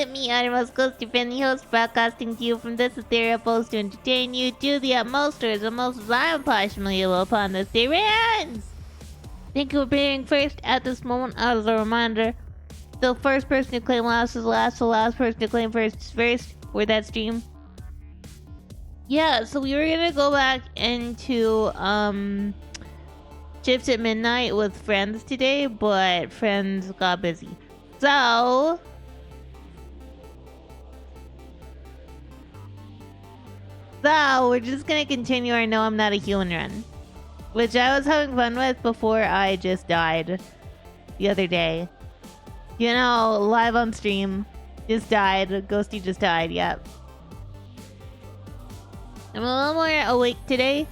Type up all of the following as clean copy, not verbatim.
with me, uttermost ghosty friendly host, broadcasting to you from this ethereal post to entertain you to the utmost, or as the most as I am partially able upon this day ends. Thank you for being first at this moment. As a reminder, the first person to claim last is last, the last person to claim first is first for that stream. Yeah, so we were gonna go back into Shifts at Midnight with friends today, but friends got busy. So we're just gonna continue our No I'm Not a Human run, which I was having fun with before I just died the other day. You know, live on stream. Just died. Ghostie just died, yep. I'm a little more awake today.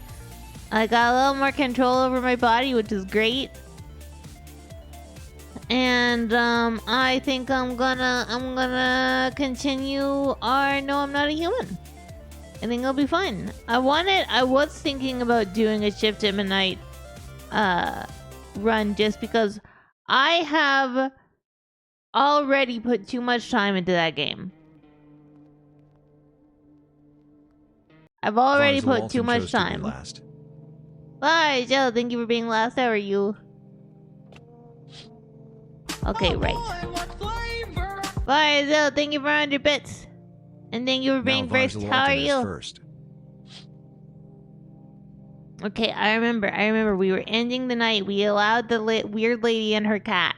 I got a little more control over my body, which is great. And I think I'm gonna continue our No I'm Not a Human. I think it'll be fun. I was thinking about doing a Shift at Midnight run just because I have already put too much time into that game. I've already put too much time. Bye, Joe. Thank you for being last. How are you? Okay, right. Bye, Joe. Thank you for 100 bits. And thank you for being first. How are you? First. Okay, I remember. We were ending the night. We allowed the weird lady and her cat.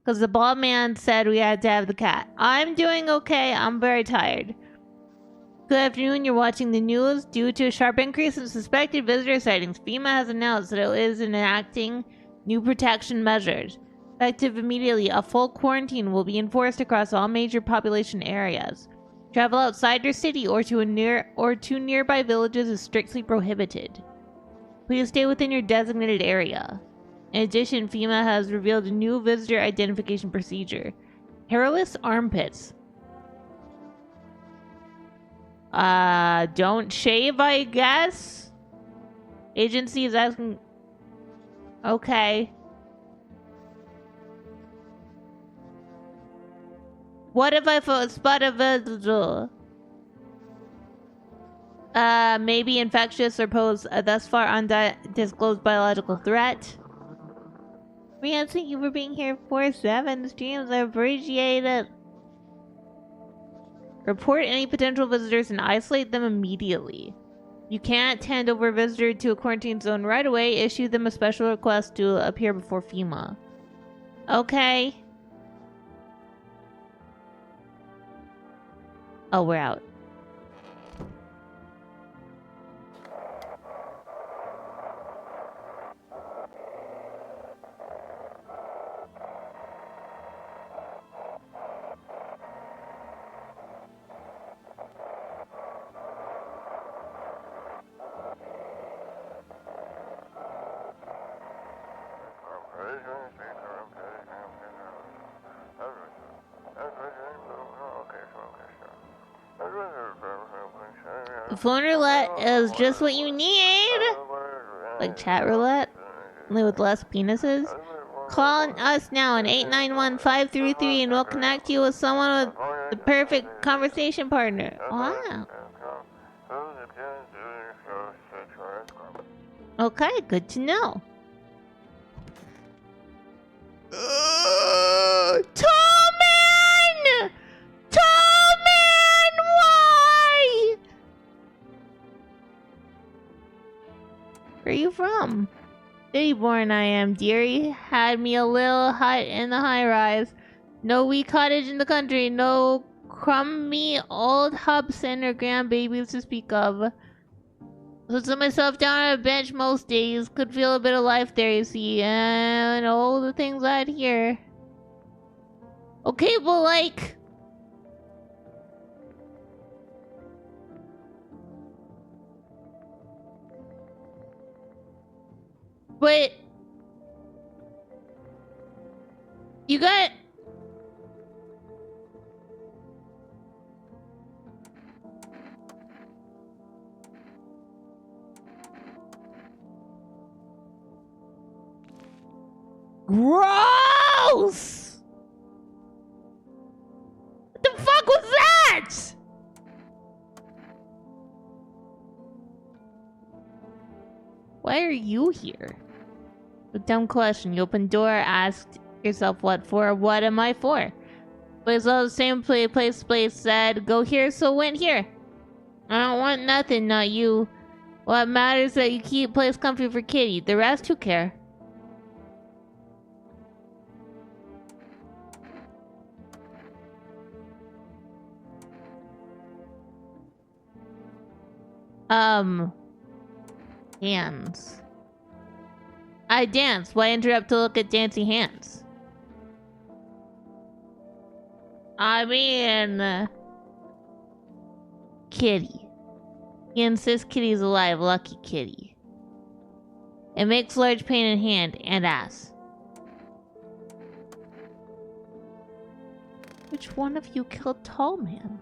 Because the bald man said we had to have the cat. I'm doing okay. I'm very tired. Good afternoon. You're watching the news. Due to a sharp increase in suspected visitor sightings, FEMA has announced that it is enacting new protection measures. Effective immediately, a full quarantine will be enforced across all major population areas. Travel outside your city or to nearby villages is strictly prohibited. Please stay within your designated area. In addition, FEMA has revealed a new visitor identification procedure. Hairless armpits. Don't shave, I guess? Agency is asking... Okay. What if I spot a visitor? Maybe infectious or pose a thus far undisclosed biological threat. Rian, thank you for being here for 7 streams. I appreciate it. Report any potential visitors and isolate them immediately. You can't hand over a visitor to a quarantine zone right away. Issue them a special request to appear before FEMA. Okay. Oh, we're out. Phone roulette is just what you need. Like chat roulette, only with less penises. Call us now on 891-533 and we'll connect you with someone with the perfect conversation partner. Wow. Okay, good to know. Tall man! Tall man, why? Where are you from? City born I am, dearie. Had me a little hut in the high rise. No wee cottage in the country. No crummy old Hubson or grandbabies to speak of. So sit myself down on a bench most days. Could feel a bit of life there, you see. And all the things I'd hear. Okay, but like... But... You got... Gross! What the cat! Why are you here? A dumb question. You open door, ask yourself what for, what am I for? But it's all the same place said, go here, so went here. I don't want nothing, not you. What matters is that you keep place comfy for Kitty. The rest, who care? Hands. I dance. Why interrupt to look at dancing hands? I mean... Kitty. He insists Kitty's alive. Lucky Kitty. It makes large pain in hand and ass. Which one of you killed Tall Man?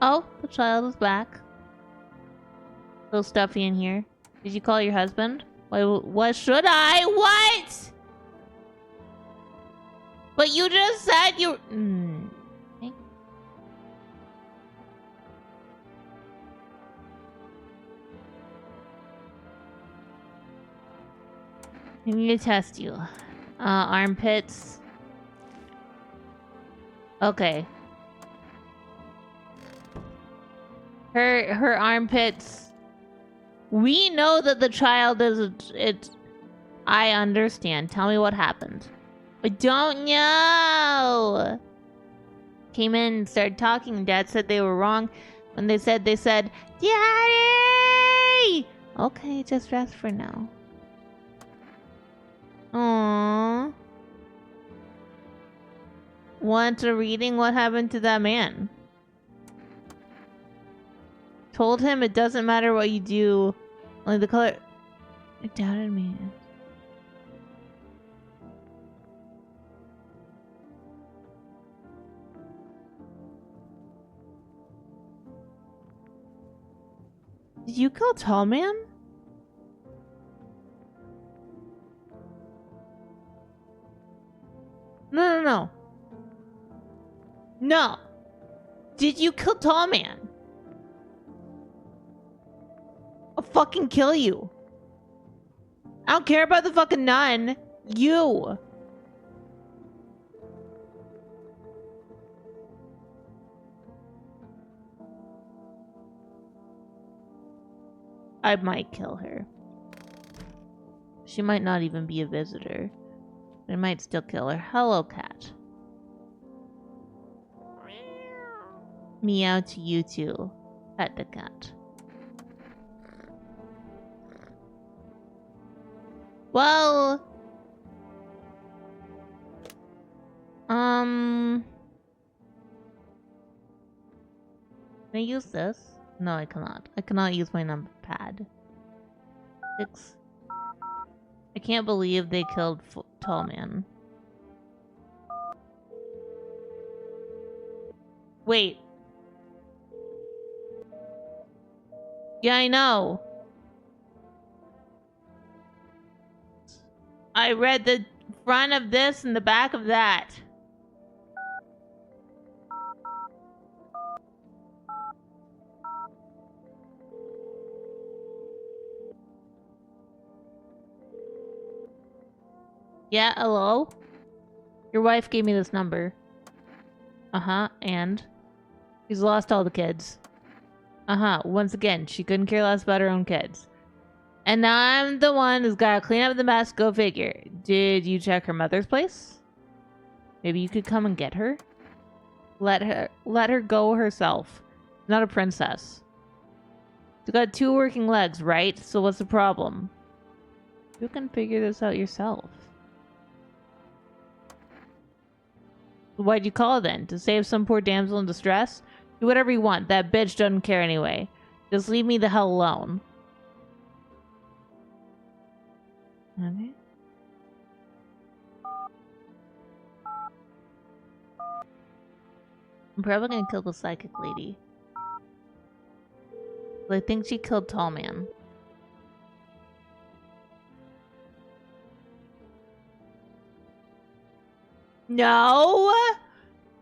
Oh, the child is back. Little stuffy in here. Did you call your husband? What should I? What? But you just said you... Okay. I need to test you. Armpits. Okay. Her armpits. We know that the child is... I understand. Tell me what happened. I don't know. Came in and started talking. Dad said they were wrong. When they said, Daddy! Okay, just rest for now. Aww. Want a reading? What happened to that man? Told him it doesn't matter what you do. Only the color... It doubted me. Did you kill Tall Man? No. No. Did you kill Tall Man? I'll fucking kill you. I don't care about the fucking nun. You. I might kill her. She might not even be a visitor. I might still kill her. Hello, cat. Meow to you too. Pet the cat. Well... Can I use this? No, I cannot. I cannot use my number pad. 6. I can't believe they killed Tall Man. Wait. Yeah, I know. I read the front of this and the back of that. Yeah, hello? Your wife gave me this number. Uh-huh, and? She's lost all the kids. Uh-huh, once again, she couldn't care less about her own kids. And now I'm the one who's gotta clean up the mess, go figure. Did you check her mother's place? Maybe you could come and get her? Let her go herself. Not a princess. She's got 2 working legs, right? So what's the problem? You can figure this out yourself. Why'd you call then? To save some poor damsel in distress? Do whatever you want. That bitch doesn't care anyway. Just leave me the hell alone. Okay. I'm probably gonna kill the psychic lady. I think she killed Tall Man. No!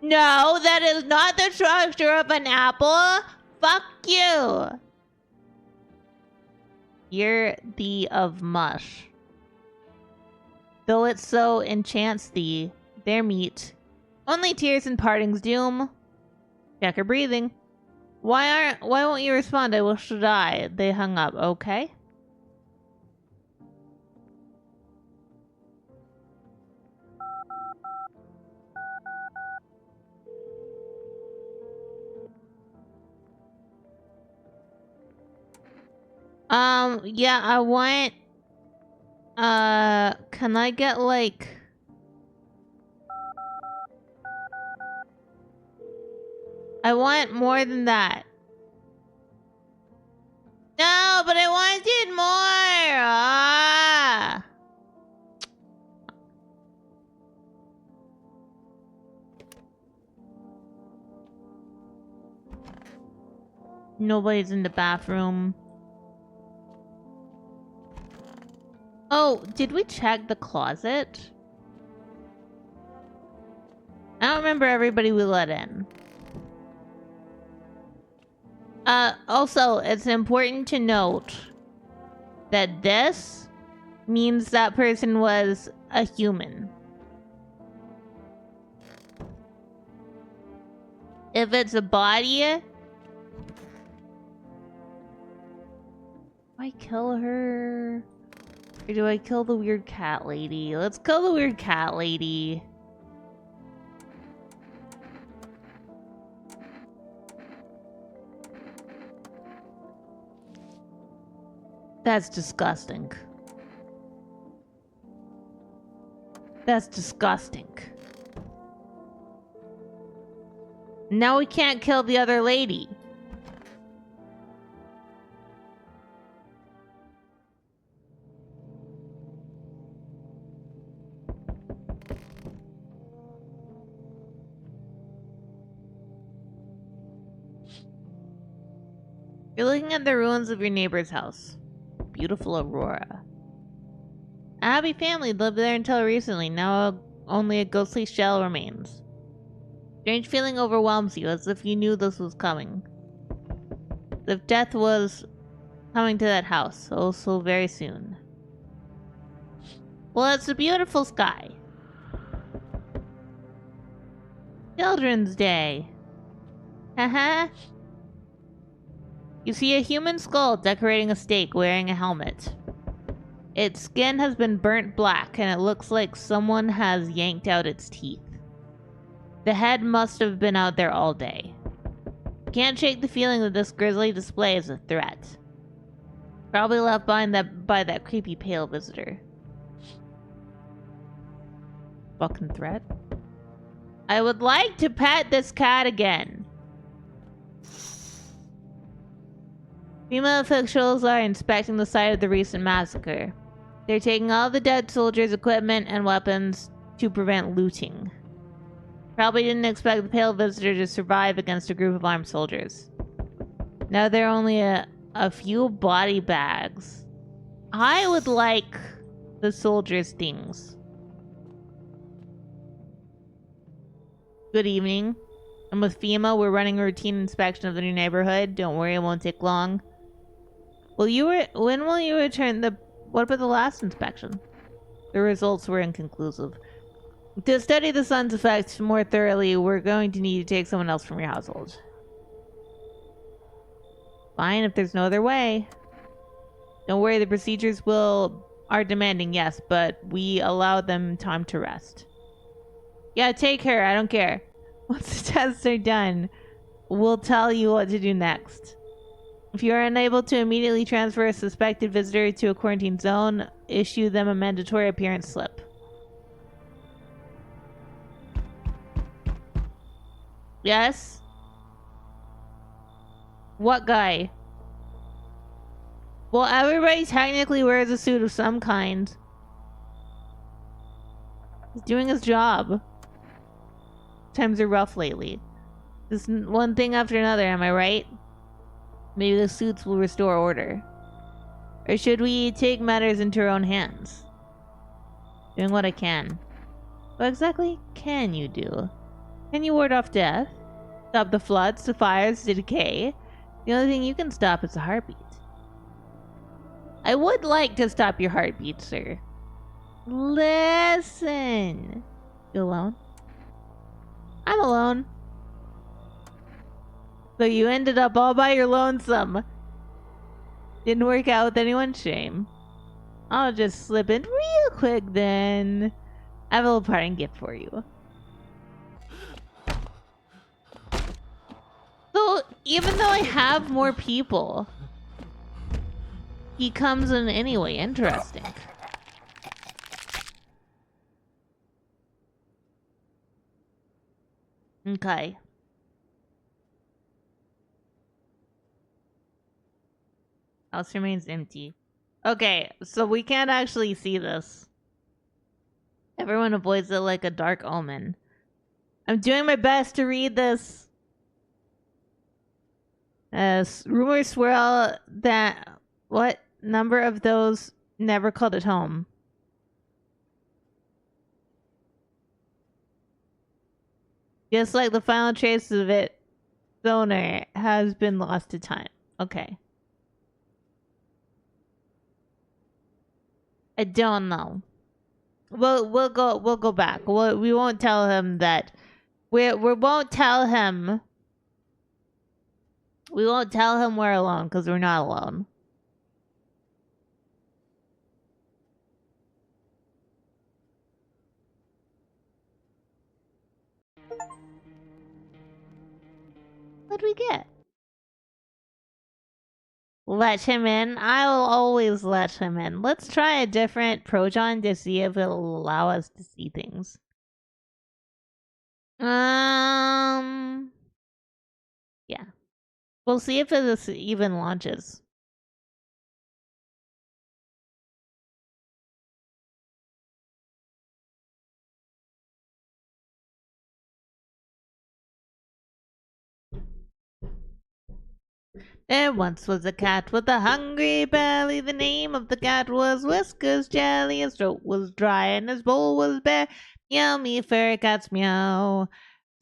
No, that is not the structure of an apple! Fuck you! You're thee of mush. Though it so enchants thee, their meat. Only tears and partings doom. Check her breathing. Why won't you respond? I wish to die. They hung up, okay? Yeah, I want... can I get, like... I want more than that. No, but I wanted more! Ah! Nobody's in the bathroom. Oh, did we check the closet? I don't remember everybody we let in. Also, it's important to note that this means that person was a human. If it's a body... Do I kill her? Or do I kill the weird cat lady? Let's kill the weird cat lady. That's disgusting. That's disgusting. Now we can't kill the other lady. You're looking at the ruins of your neighbor's house. Beautiful Aurora. A happy family lived there until recently. Now only a ghostly shell remains. Strange feeling overwhelms you, as if you knew this was coming. As if death was coming to that house, so very soon. Well, it's a beautiful sky. Children's Day. Haha. You see a human skull decorating a stake wearing a helmet. Its skin has been burnt black and it looks like someone has yanked out its teeth. The head must have been out there all day. Can't shake the feeling that this grisly display is a threat. Probably left behind by that creepy pale visitor. Fucking threat. I would like to pet this cat again. Female officials are inspecting the site of the recent massacre. They're taking all the dead soldiers' equipment and weapons to prevent looting. Probably didn't expect the pale visitor to survive against a group of armed soldiers. Now there are only a few body bags. I would like the soldiers' things. Good evening. I'm with FEMA. We're running a routine inspection of the new neighborhood. Don't worry, it won't take long. When will you return what about the last inspection? The results were inconclusive. To study the sun's effects more thoroughly, we're going to need to take someone else from your household. Fine, if there's no other way. Don't worry, the procedures are demanding, yes, but we allow them time to rest. Yeah, take her, I don't care. Once the tests are done, we'll tell you what to do next. If you are unable to immediately transfer a suspected visitor to a quarantine zone, issue them a mandatory appearance slip. Yes? What guy? Well, everybody technically wears a suit of some kind. He's doing his job. Times are rough lately. This one thing after another, am I right? Maybe the suits will restore order. Or should we take matters into our own hands? Doing what I can. What exactly can you do? Can you ward off death? Stop the floods, the fires, the decay? The only thing you can stop is the heartbeat. I would like to stop your heartbeat, sir. Listen. You alone? I'm alone. So you ended up all by your lonesome. Didn't work out with anyone's shame. I'll just slip in real quick then. I have a little parting gift for you. So, even though I have more people, he comes in anyway. Interesting. Okay. House remains empty. Okay, so we can't actually see this. Everyone avoids it like a dark omen. I'm doing my best to read this. Rumors swirl that what number of those never called it home. Just like the final traces of its owner has been lost to time. Okay. I don't know. We'll go back. We won't tell him that. We won't tell him. We won't tell him we're alone because we're not alone. What'd we get? Let him in. I'll always let him in. Let's try a different proton to see if it'll allow us to see things. Yeah. We'll see if this even launches. There once was a cat with a hungry belly. The name of the cat was Whiskers Jelly. His throat was dry and his bowl was bare. Meow me furry cats meow.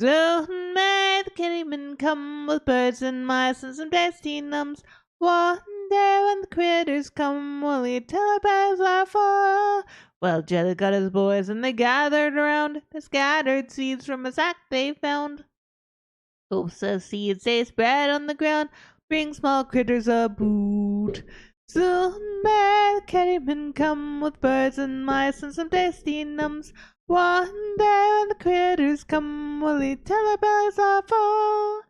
Soon may the kittyman come with birds and mice and some tasty nums. One day when the critters come, will he tell our bells are full? Well, Jelly got his boys and they gathered around. They scattered seeds from a sack they found. Hopes of seeds they spread on the ground. Bring small critters a boot. Soon may the kittyman come with birds and mice and some tasty nums. One day when the critters come, will he tell our bellies are full?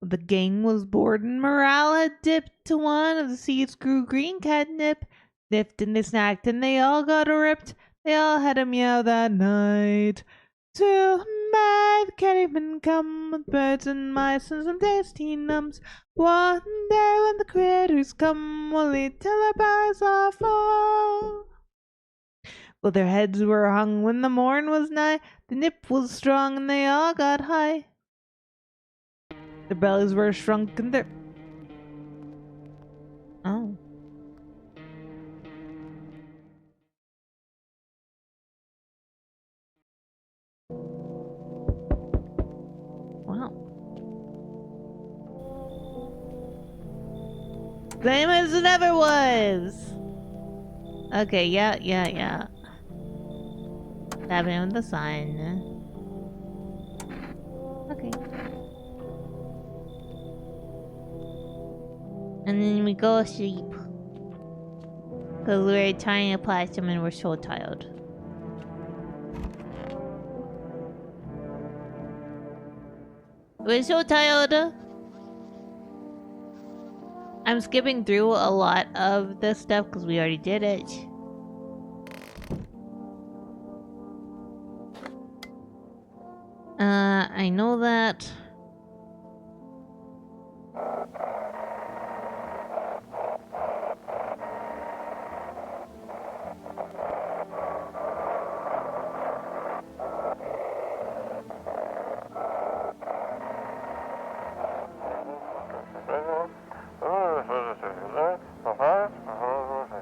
The gang was bored and morale had dipped. To one of the seeds grew green catnip. Sniffed and they snacked and they all got ripped. They all had a meow that night. Soon may the kittyman come with birds and mice and some tasty nums. One day when the critters come, will he tell our bellies are full? Well, their heads were hung when the morn was nigh. The nip was strong and they all got high. Their bellies were shrunk and their... Oh. Wow. Same as it ever was! Okay, yeah. Tapping with the sign. Okay. And then we go sleep. Because we're trying to apply some and we're so tired. We're so tired. I'm skipping through a lot of this stuff because we already did it. I know that.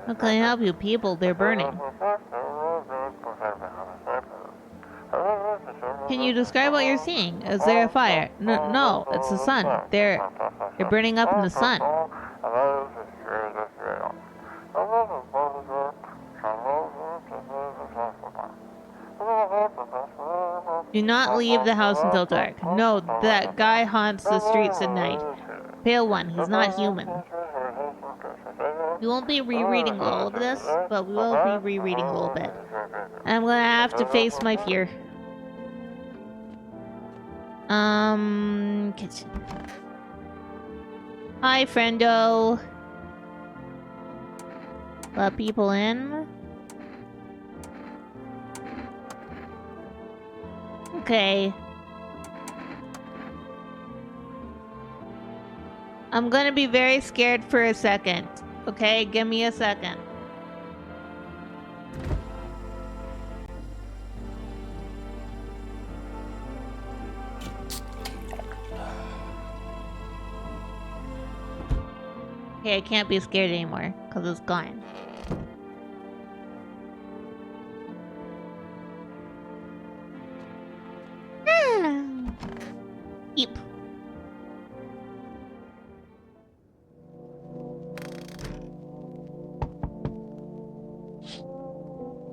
How can I help you? People, they're burning. Can you describe what you're seeing? Is there a fire? No, it's the sun. They're burning up in the sun. Do not leave the house until dark. No, that guy haunts the streets at night. Pale one, he's not human. We won't be rereading all of this, but we will be rereading a little bit. And I'm gonna have to face my fear. Kitchen. Hi, friendo. Let people in. Okay. I'm gonna be very scared for a second. Okay, give me a second. Okay, I can't be scared anymore, because it's gone. Eep.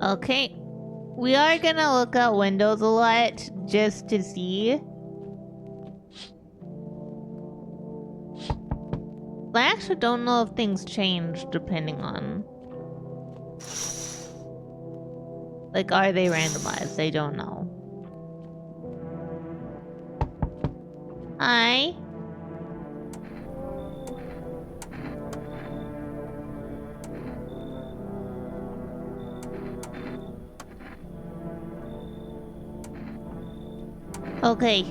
Okay. We are gonna look out windows a lot, just to see. I actually don't know if things change depending on... Like, are they randomized? I don't know. Hi. Okay.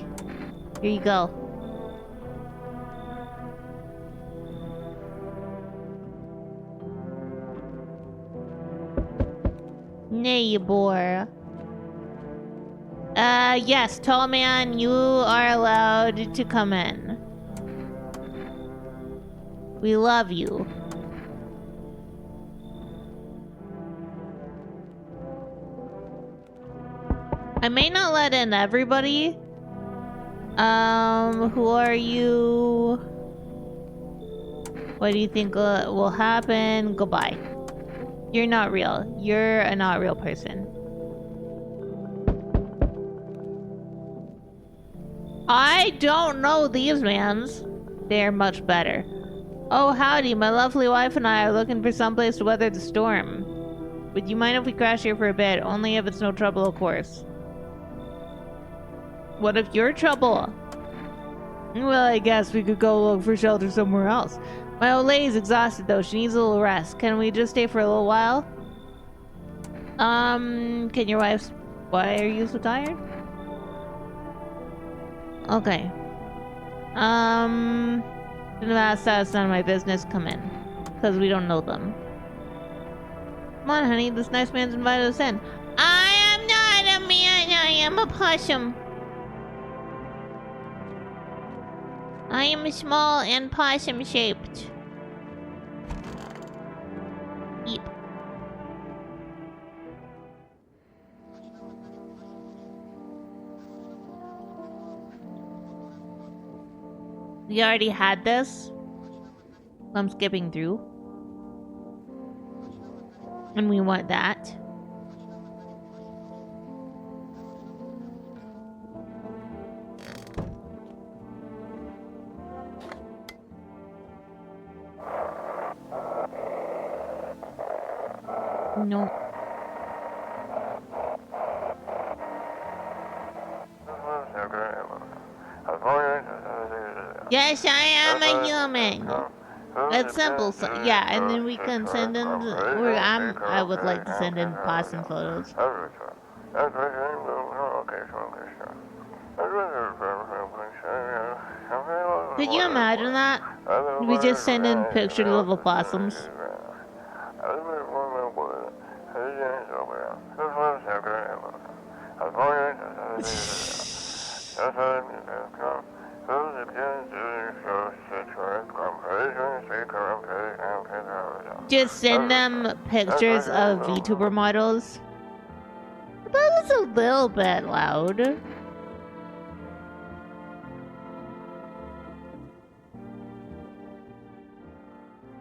Here you go. Neighbor. Yes, tall man, you are allowed to come in. We love you. I may not let in everybody. Who are you? What do you think will happen? Goodbye. You're not real. You're a not real person. I don't know these mans. They're much better. Oh, howdy. My lovely wife and I are looking for someplace to weather the storm. Would you mind if we crash here for a bit? Only if it's no trouble, of course. What if you're trouble? Well, I guess we could go look for shelter somewhere else. My old lady's exhausted, though. She needs a little rest. Can we just stay for a little while? Can your wife's... Why are you so tired? Okay. That's none of my business. Come in. Because we don't know them. Come on, honey. This nice man's invited us in. I am not a man. I am a possum. I am small and possum-shaped. Eep. We already had this. I'm skipping through. And we want that. No. Yes, I am a human. That's simple. So, yeah, and then we can send in. I would like to send in possum photos. Could you imagine that? We just send in pictures of the possums. Just send them pictures of VTuber models. That was a little bit loud.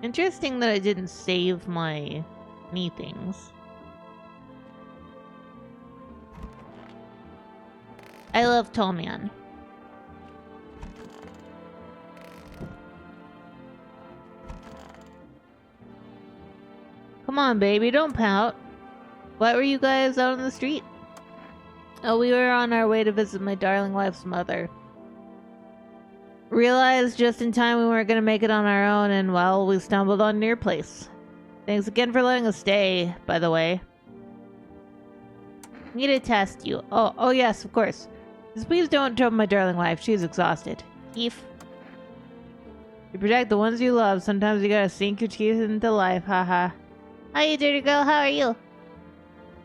Interesting that I didn't save my knee things. I love Tall Man. Come on, baby, don't pout. Why were you guys out on the street? Oh, we were on our way to visit my darling wife's mother. Realized just in time we weren't gonna make it on our own, and well, we stumbled on your place. Thanks again for letting us stay, by the way. I need to test you. Oh yes, of course. Just please don't trouble my darling wife. She's exhausted. Keef. To protect the ones you love, sometimes you gotta sink your teeth into life, haha. Hi, you dirty girl, how are you?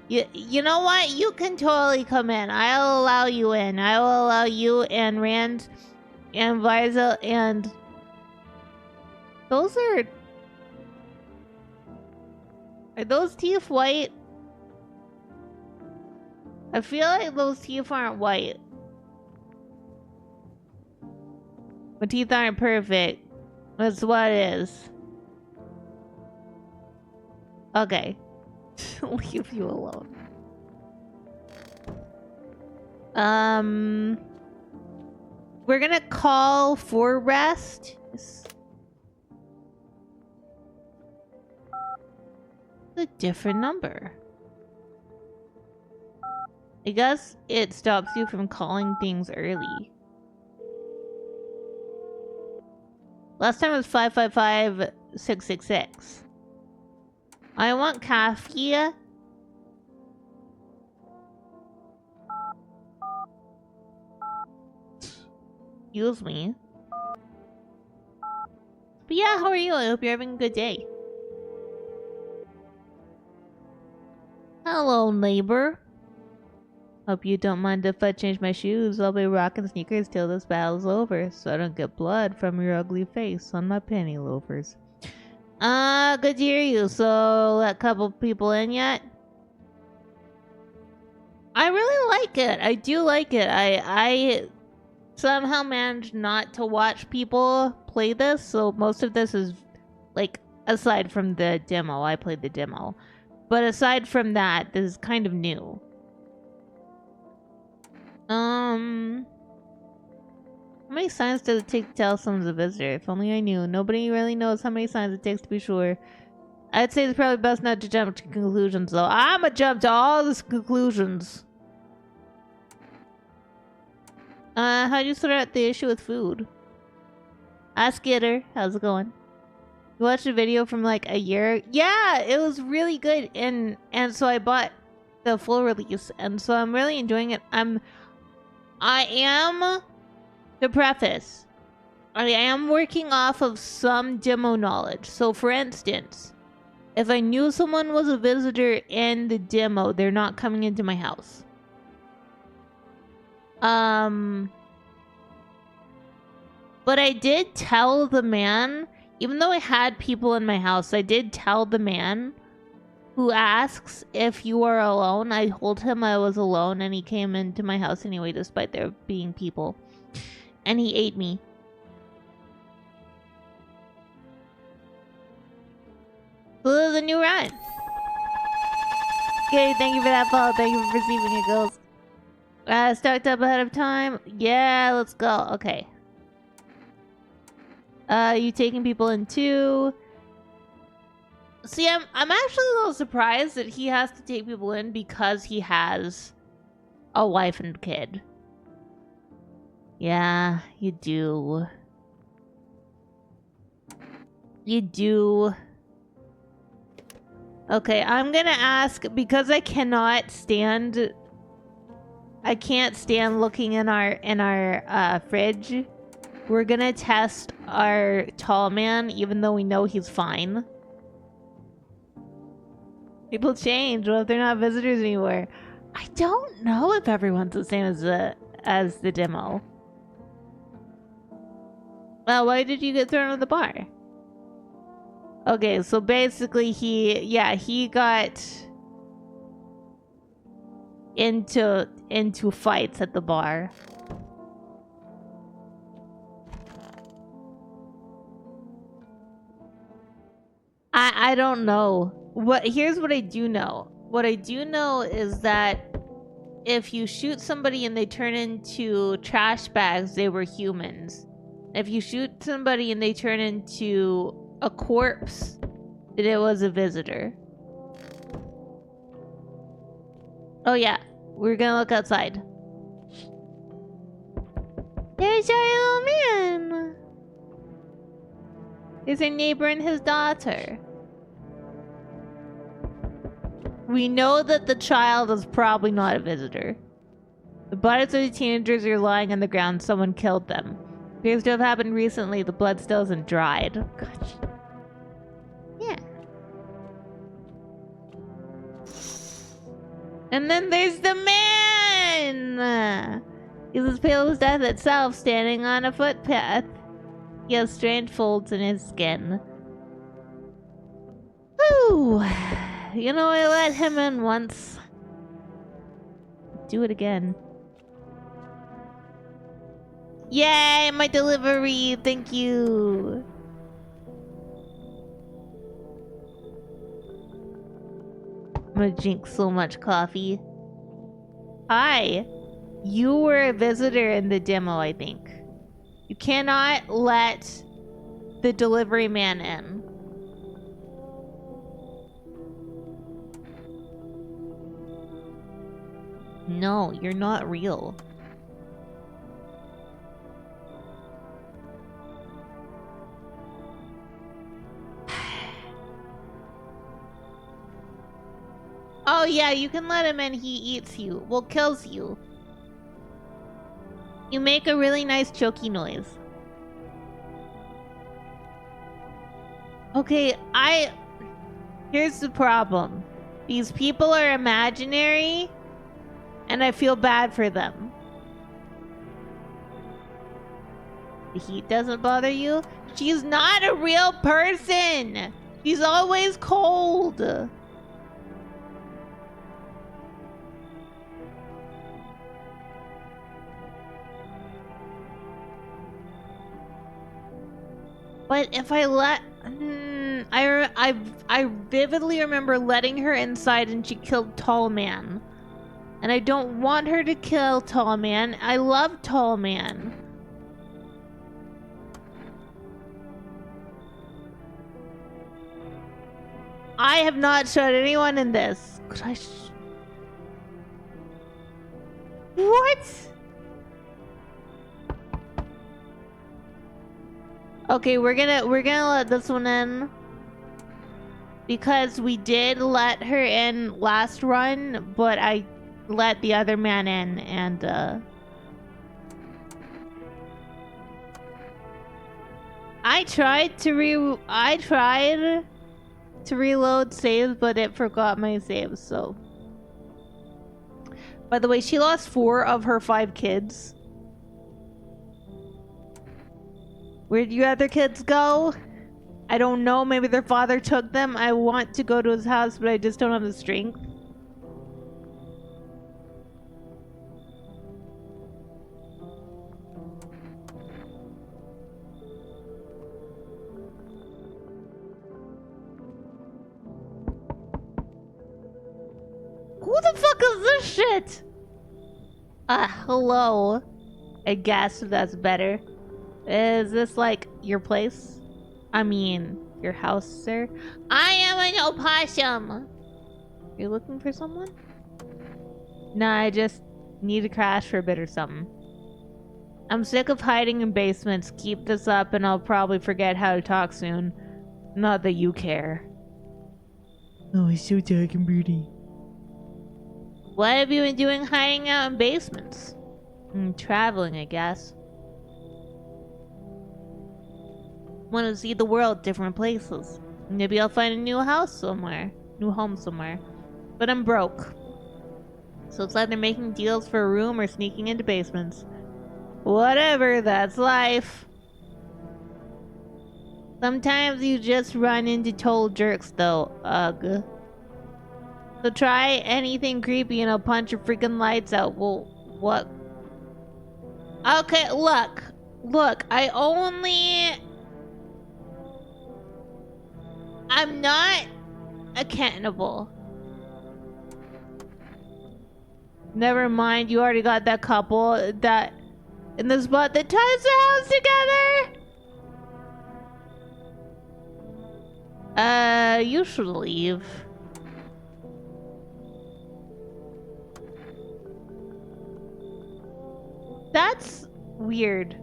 You know what? You can totally come in. I'll allow you in. I will allow you and Rand and Viza and... Those are... Are those teeth white? I feel like those teeth aren't white. My teeth aren't perfect. That's what it is. Okay. Leave you alone. We're gonna call for rest. It's a different number. I guess it stops you from calling things early. Last time it was 555-666. I want coffee. Excuse me. But yeah, how are you? I hope you're having a good day. Hello, neighbor. Hope you don't mind if I change my shoes. I'll be rocking sneakers till this battle's over, so I don't get blood from your ugly face on my penny loafers. Good to hear you. So, that couple people in yet? I really like it. I do like it. I somehow managed not to watch people play this, so most of this is, like, aside from the demo. I played the demo. But aside from that, this is kind of new. How many signs does it take to tell someone's a visitor? If only I knew. Nobody really knows how many signs it takes to be sure. I'd say it's probably best not to jump to conclusions, though. I'ma jump to all the conclusions. How do you sort out the issue with food? Ask Skitter. How's it going? You watched a video from like a year? Yeah, it was really good, and so I bought the full release, and so I'm really enjoying it. I am, to preface, I am working off of some demo knowledge. So for instance, if I knew someone was a visitor in the demo, they're not coming into my house. But I did tell the man, even though I had people in my house, I did tell the man who asks if you are alone. I told him I was alone, and he came into my house anyway, despite there being people. And he ate me. So this is a new run. Okay, thank you for that follow. Thank you for receiving it, girls. Stocked up ahead of time. Yeah, let's go. Okay. You taking people in too? See, I'm actually a little surprised that he has to take people in because he has a wife and kid. Yeah, you do. You do. Okay, I'm gonna ask, because I can't stand looking in our fridge. We're gonna test our tall man, even though we know he's fine. People change. Well, if they're not visitors anymore. I don't know if everyone's the same as the demo. Well, why did you get thrown in the bar? Okay, so basically he got into fights at the bar. I don't know. Here's what I do know. What I do know is that if you shoot somebody and they turn into trash bags, they were humans. If you shoot somebody and they turn into a corpse, then it was a visitor. Oh yeah, we're gonna look outside. There's our little man. There's our neighbor and his daughter. We know that the child is probably not a visitor. The bodies of the teenagers are lying on the ground. Someone killed them. Appears to have happened recently. The blood still isn't dried. Gosh. Yeah. And then there's the man! He's as pale as death itself, standing on a footpath. He has strange folds in his skin. Ooh. You know, I let him in once. Do it again. Yay, my delivery! Thank you! I'm gonna drink so much coffee. Hi! You were a visitor in the demo, I think. You cannot let the delivery man in. No, you're not real. Oh yeah, you can let him in, he eats you. Well, kills you. You make a really nice choky noise. Okay, here's the problem. These people are imaginary, and I feel bad for them. The heat doesn't bother you? She's not a real person! She's always cold! But if I let... I vividly remember letting her inside and she killed Tall Man. And I don't want her to kill Tall Man. I love Tall Man. I have not shot anyone in this. Could I What? Okay, we're gonna let this one in. Because we did let her in last run, but I let the other man in, and I tried to reload saves, but it forgot my saves, so. By the way, she lost 4 of her 5 kids. Where'd your other kids go? I don't know, maybe their father took them. I want to go to his house, but I just don't have the strength. Who the fuck is this shit? Hello. I guess that's better. Is this like your place? I mean, your house, sir? I am an opossum! You're looking for someone? Nah, I just need to crash for a bit or something. I'm sick of hiding in basements. Keep this up and I'll probably forget how to talk soon. Not that you care. Oh, it's so dark and broody. What have you been doing hiding out in basements? Traveling, I guess. Want to see the world, different places. Maybe I'll find a new house somewhere. New home somewhere. But I'm broke. So it's either making deals for a room or sneaking into basements. Whatever, that's life. Sometimes you just run into total jerks though. Ugh. So try anything creepy and I'll punch your freaking lights out. Well, what? Okay, look, I only... I'm not a cannibal. Never mind, you already got that couple that in the spot that ties the house together. You should leave. That's weird.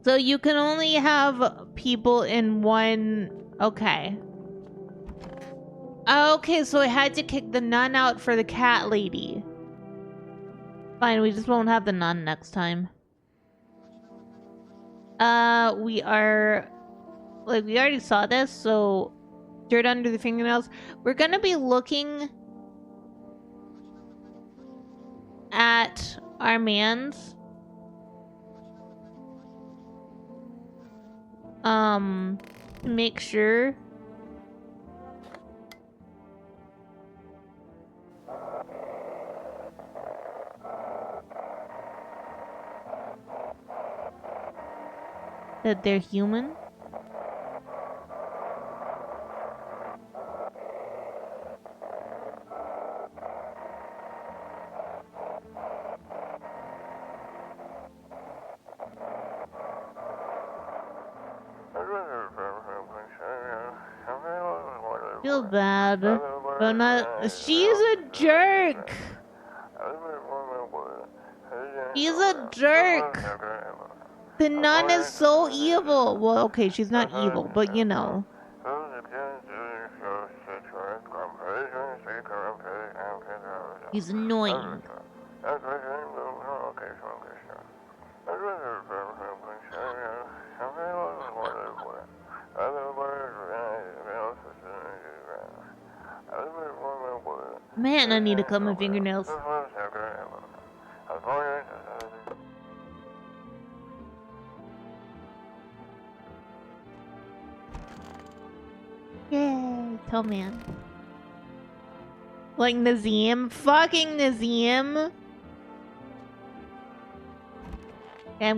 So you can only have people in one... Okay. Okay, so I had to kick the nun out for the cat lady. Fine, we just won't have the nun next time. We are... Like, we already saw this, so... Dirt under the fingernails. We're gonna be looking... at our mans. To make sure... that they're human. Feel bad, but not... She's a jerk! He's a jerk! The nun is so evil! Well, okay, she's not evil, but you know. He's annoying. Man, I need to cut my fingernails. Yay, tell man. Like Nazim? Fucking Nazim! Okay,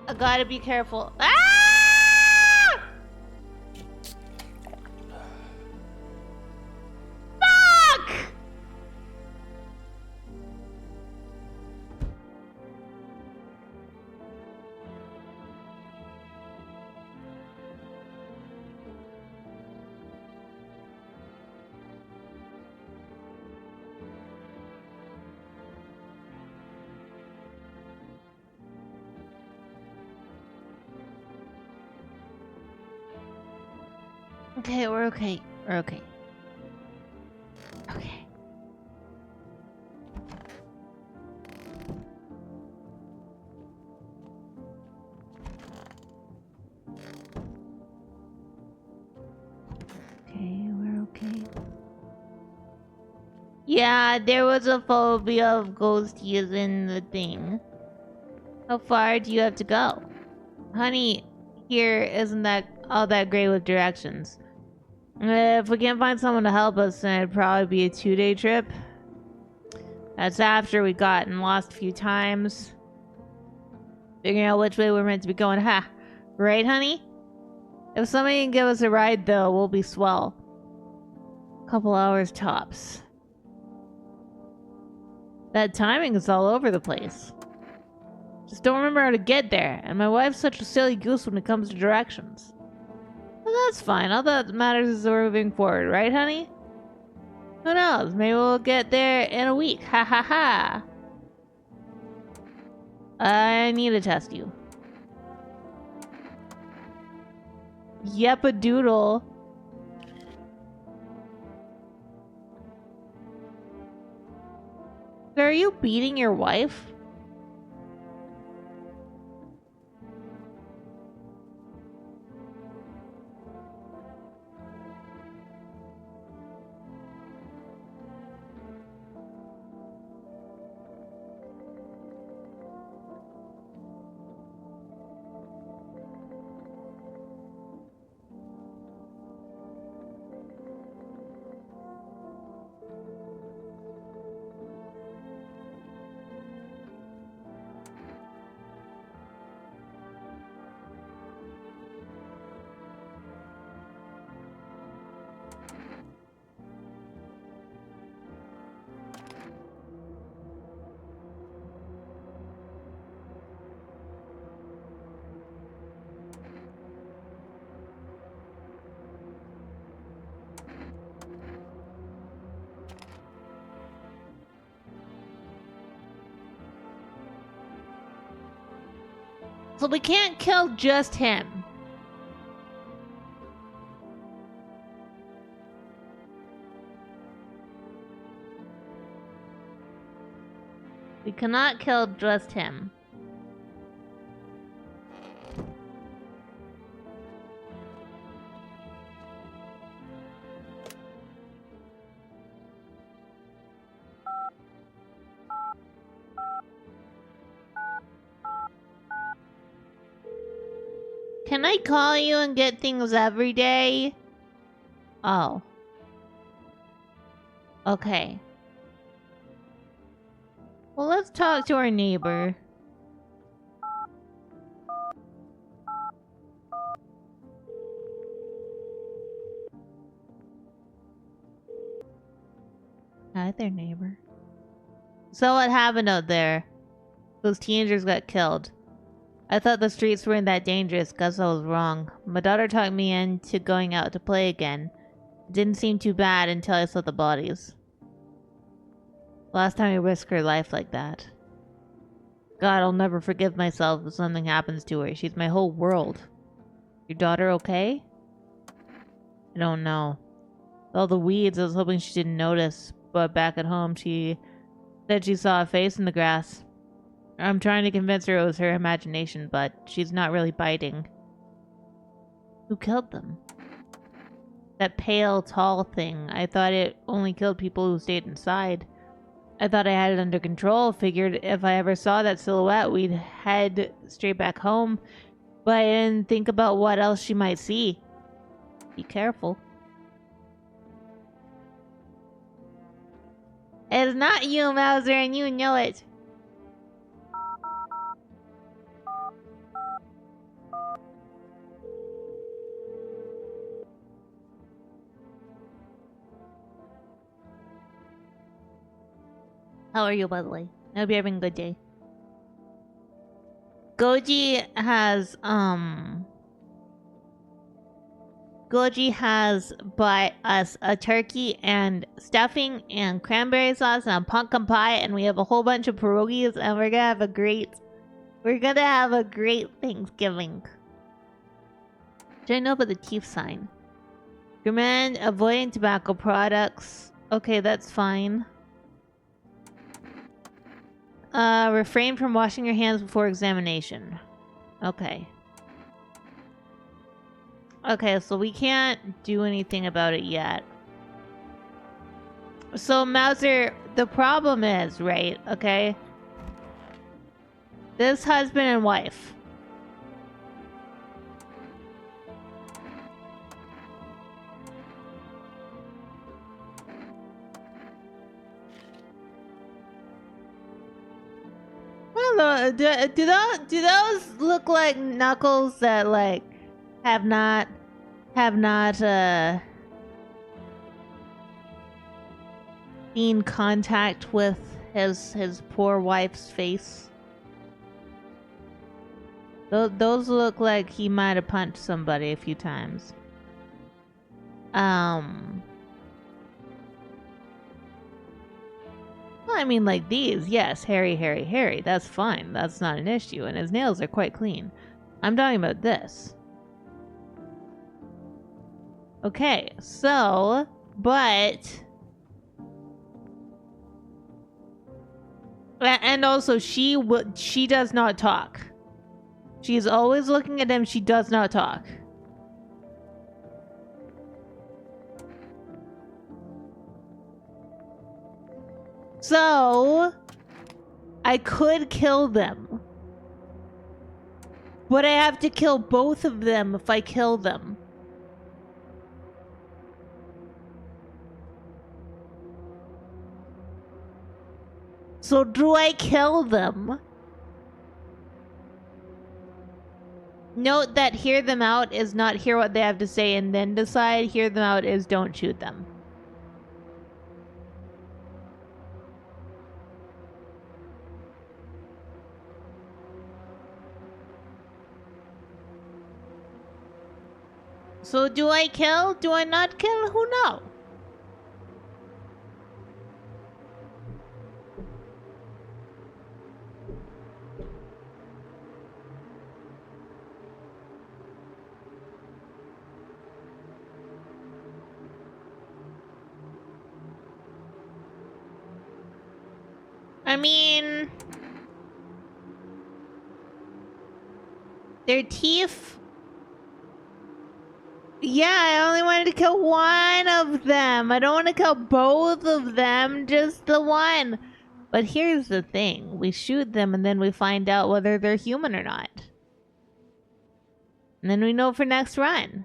I gotta be careful. Ah! Fuck! Okay, we're okay. We're okay. Okay. Okay, we're okay. Yeah, there was a phobia of ghosties in the thing. How far do you have to go? Honey, here isn't that all that great with directions. If we can't find someone to help us, then it'd probably be a 2-day trip. That's after we got and lost a few times. Figuring out which way we're meant to be going. Ha! Right, honey? If somebody can give us a ride, though, we'll be swell. Couple hours tops. That timing is all over the place. Just don't remember how to get there, and my wife's such a silly goose when it comes to directions. Well, that's fine. All that matters is we're moving forward, right, honey? Who knows? Maybe we'll get there in a week. Ha ha ha! I need to test you. Yep, a doodle. So are you beating your wife? So we can't kill just him. We cannot kill just him. Can I call you and get things every day? Oh. Okay. Well, let's talk to our neighbor. Hi there, neighbor. So what happened out there? Those teenagers got killed. I thought the streets weren't that dangerous. Guess I was wrong. My daughter talked me into going out to play again. It didn't seem too bad until I saw the bodies. Last time I risked her life like that. God, I'll never forgive myself if something happens to her. She's my whole world. Your daughter okay? I don't know. With all the weeds, I was hoping she didn't notice. But back at home, she said she saw a face in the grass. I'm trying to convince her it was her imagination, but she's not really biting. Who killed them? That pale, tall thing. I thought it only killed people who stayed inside. I thought I had it under control. Figured if I ever saw that silhouette, we'd head straight back home. But I didn't think about what else she might see. Be careful. It's not you, Mauser, and you know it. How are you, by the way? I hope you're having a good day. Goji has bought us a turkey and stuffing and cranberry sauce and a pumpkin pie, and we have a whole bunch of pierogies, and we're gonna have a great Thanksgiving. Do I know about the teeth sign? Recommend avoiding tobacco products. Okay, that's fine. Refrain from washing your hands before examination. Okay. Okay, so we can't do anything about it yet. So, Mauser, the problem is, right, okay? This husband and wife. Well, do those look like knuckles that, like, have not seen contact with his poor wife's face? Those look like he might have punched somebody a few times. Well, I mean, like these, yes, hairy, that's fine. That's not an issue, and his nails are quite clean. I'm talking about this. Okay, so, but... And also, she does not talk. She's always looking at him, she does not talk. So, I could kill them. But I have to kill both of them if I kill them. So do I kill them? Note that hear them out is not hear what they have to say and then decide. Hear them out is don't shoot them. So do I kill? Do I not kill? Who knows? I mean... Their teeth... Yeah, I only wanted to kill one of them. I don't want to kill both of them, just the one. But here's the thing. We shoot them and then we find out whether they're human or not. And then we know for next run.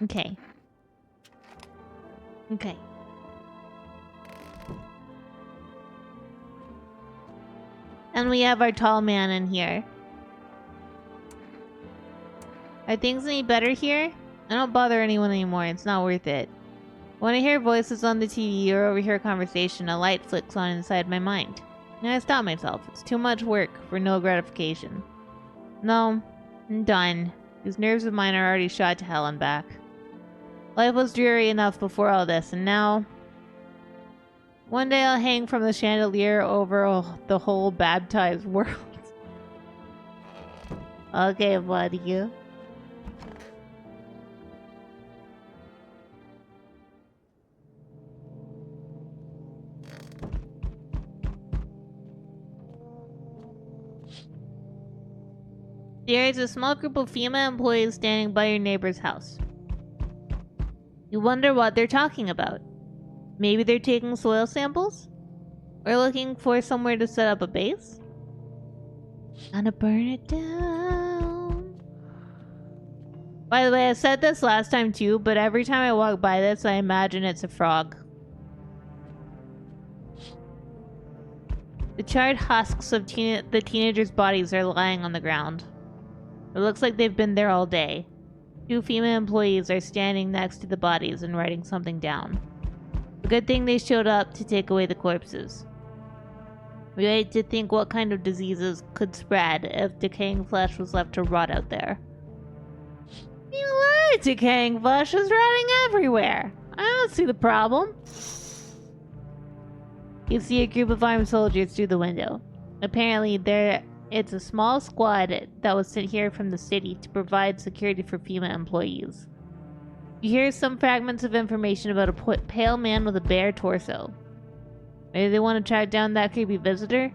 Okay. Okay. And we have our tall man in here. Are things any better here? I don't bother anyone anymore. It's not worth it. When I hear voices on the TV or overhear a conversation, a light flicks on inside my mind. And I stop myself. It's too much work for no gratification. No, I'm done. These nerves of mine are already shot to hell and back. Life was dreary enough before all this, and now... One day I'll hang from the chandelier over the whole baptized world. Okay, buddy. There is a small group of female employees standing by your neighbor's house. You wonder what they're talking about. Maybe they're taking soil samples? Or looking for somewhere to set up a base? Gonna burn it down. By the way, I said this last time too, but every time I walk by this, I imagine it's a frog. The charred husks of the teenagers' bodies are lying on the ground. It looks like they've been there all day. 2 female employees are standing next to the bodies and writing something down. A good thing they showed up to take away the corpses. We hate to think what kind of diseases could spread if decaying flesh was left to rot out there. You like decaying flesh is rotting everywhere. I don't see the problem. You see a group of armed soldiers through the window. Apparently, it's a small squad that was sent here from the city to provide security for female employees. You hear some fragments of information about a pale man with a bare torso. Maybe they want to track down that creepy visitor?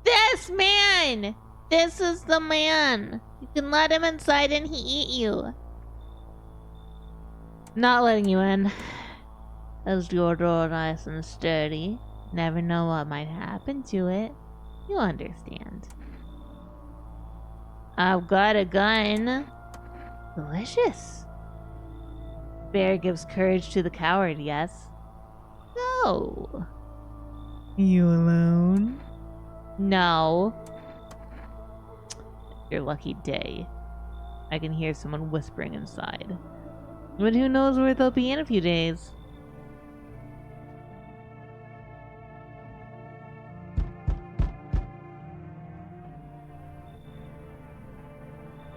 This man! This is the man! You can let him inside and he eat you. Not letting you in. As your door nice and sturdy. Never know what might happen to it. You understand. I've got a gun. Delicious. Bear gives courage to the coward, yes? No. You alone? No. Your lucky day. I can hear someone whispering inside. But who knows where they'll be in a few days.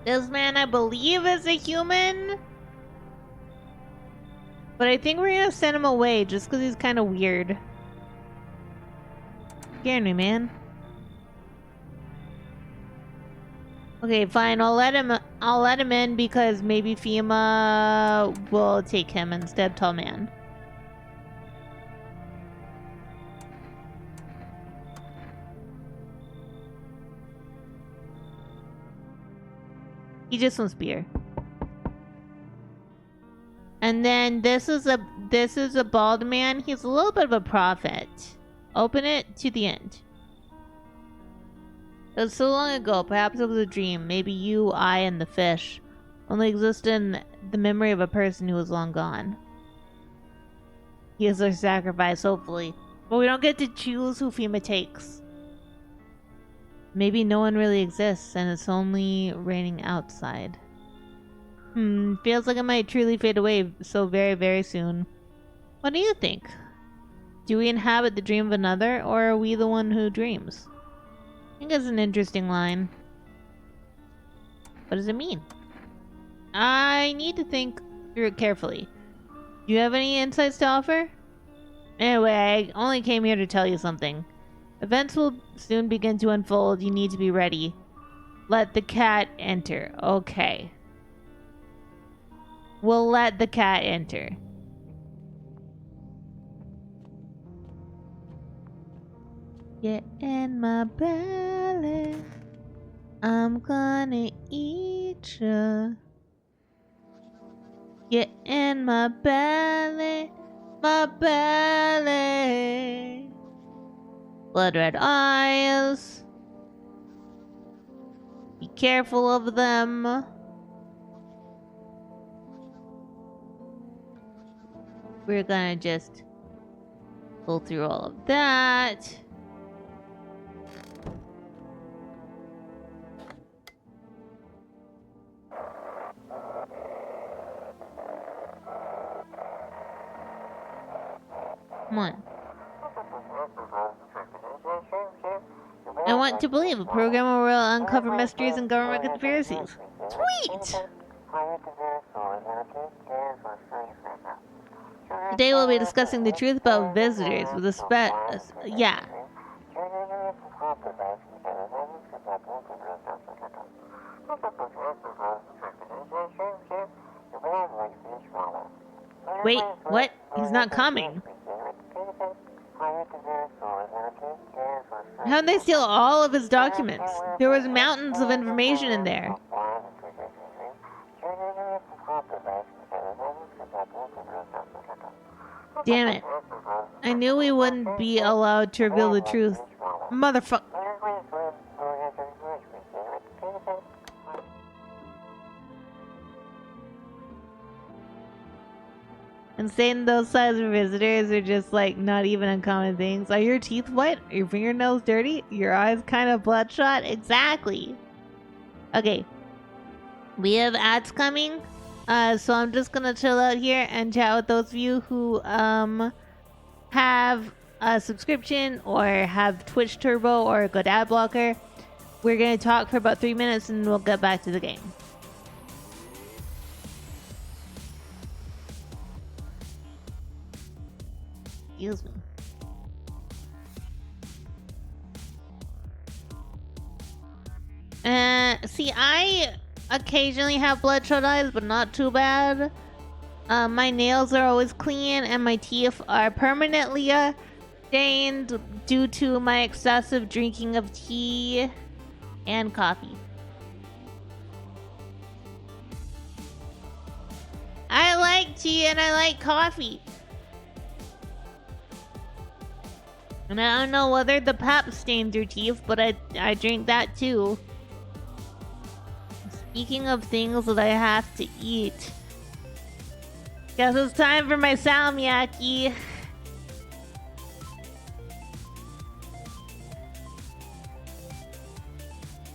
This man, I believe, is a human. But I think we're gonna send him away just because he's kind of weird. Scaring me, man. Okay, fine. I'll let him in because maybe FEMA will take him instead of Tall Man. He just wants beer. And then this is a bald man. He's a little bit of a prophet. Open it to the end. It was so long ago, perhaps it was a dream. Maybe you, I, and the fish only exist in the memory of a person who is long gone. He is our sacrifice, hopefully. But we don't get to choose who FEMA takes. Maybe no one really exists and it's only raining outside. Feels like it might truly fade away so very, very soon. What do you think? Do we inhabit the dream of another, or are we the one who dreams? I think it's an interesting line. What does it mean? I need to think through it carefully. Do you have any insights to offer? Anyway, I only came here to tell you something. Events will soon begin to unfold. You need to be ready. Let the cat enter. Okay. We'll let the cat enter. Get in my belly. I'm gonna eat you. Get in my belly. My belly. Blood red eyes. Be careful of them. We're gonna just go through all of that. Come on. I want to believe a program where we'll uncover mysteries and government conspiracies. Sweet! Today we'll be discussing the truth about visitors with a yeah. Wait, what? He's not coming. How'd they steal all of his documents? There was mountains of information in there. Damn it. I knew we wouldn't be allowed to reveal the truth. Motherfucker. And saying those size of visitors are just like not even uncommon things. Are your teeth white? Are your fingernails dirty? Your eyes kind of bloodshot? Exactly. Okay. We have ads coming. So I'm just gonna chill out here and chat with those of you who have a subscription or have Twitch Turbo or a good ad blocker. We're gonna talk for about 3 minutes and we'll get back to the game. Excuse me. See, I occasionally have bloodshot eyes, but not too bad. My nails are always clean, and my teeth are permanently stained due to my excessive drinking of tea and coffee. I like tea and I like coffee. And I don't know whether the pap stains your teeth, but I drink that too. Speaking of things that I have to eat, guess it's time for my salmiakki.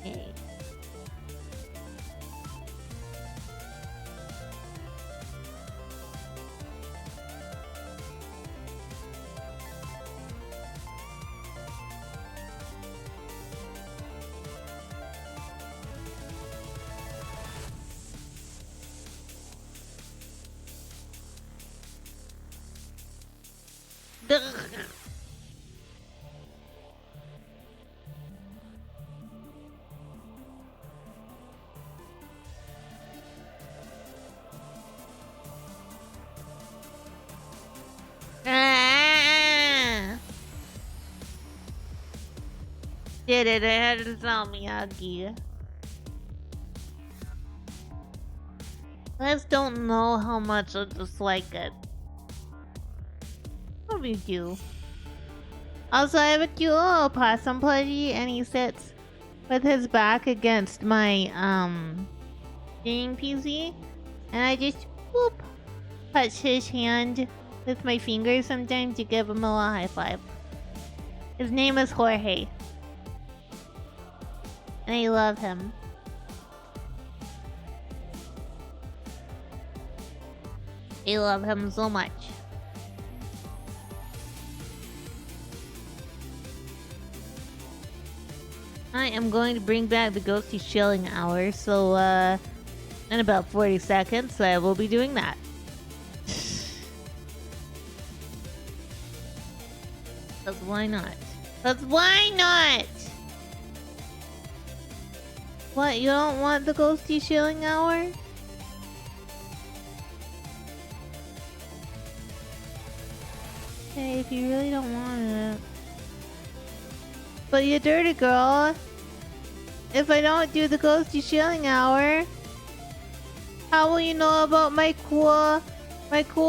Okay. Did it, I had to salmiakki. I just don't know how much I dislike it. What do you do? Also, I have a cute little possum plushie, and he sits with his back against my gaming PC, and I just whoop touch his hand with my fingers sometimes to give him a little high five. His name is Jorge, and I love him. I love him so much. I am going to bring back the Ghostie chilling hour, so in about 40 seconds I will be doing that. Cause why not? Cause why not? What, you don't want the Ghostie shilling hour? Hey, if you really don't want it. But you dirty girl. If I don't do the Ghostie shilling hour, how will you know about my cool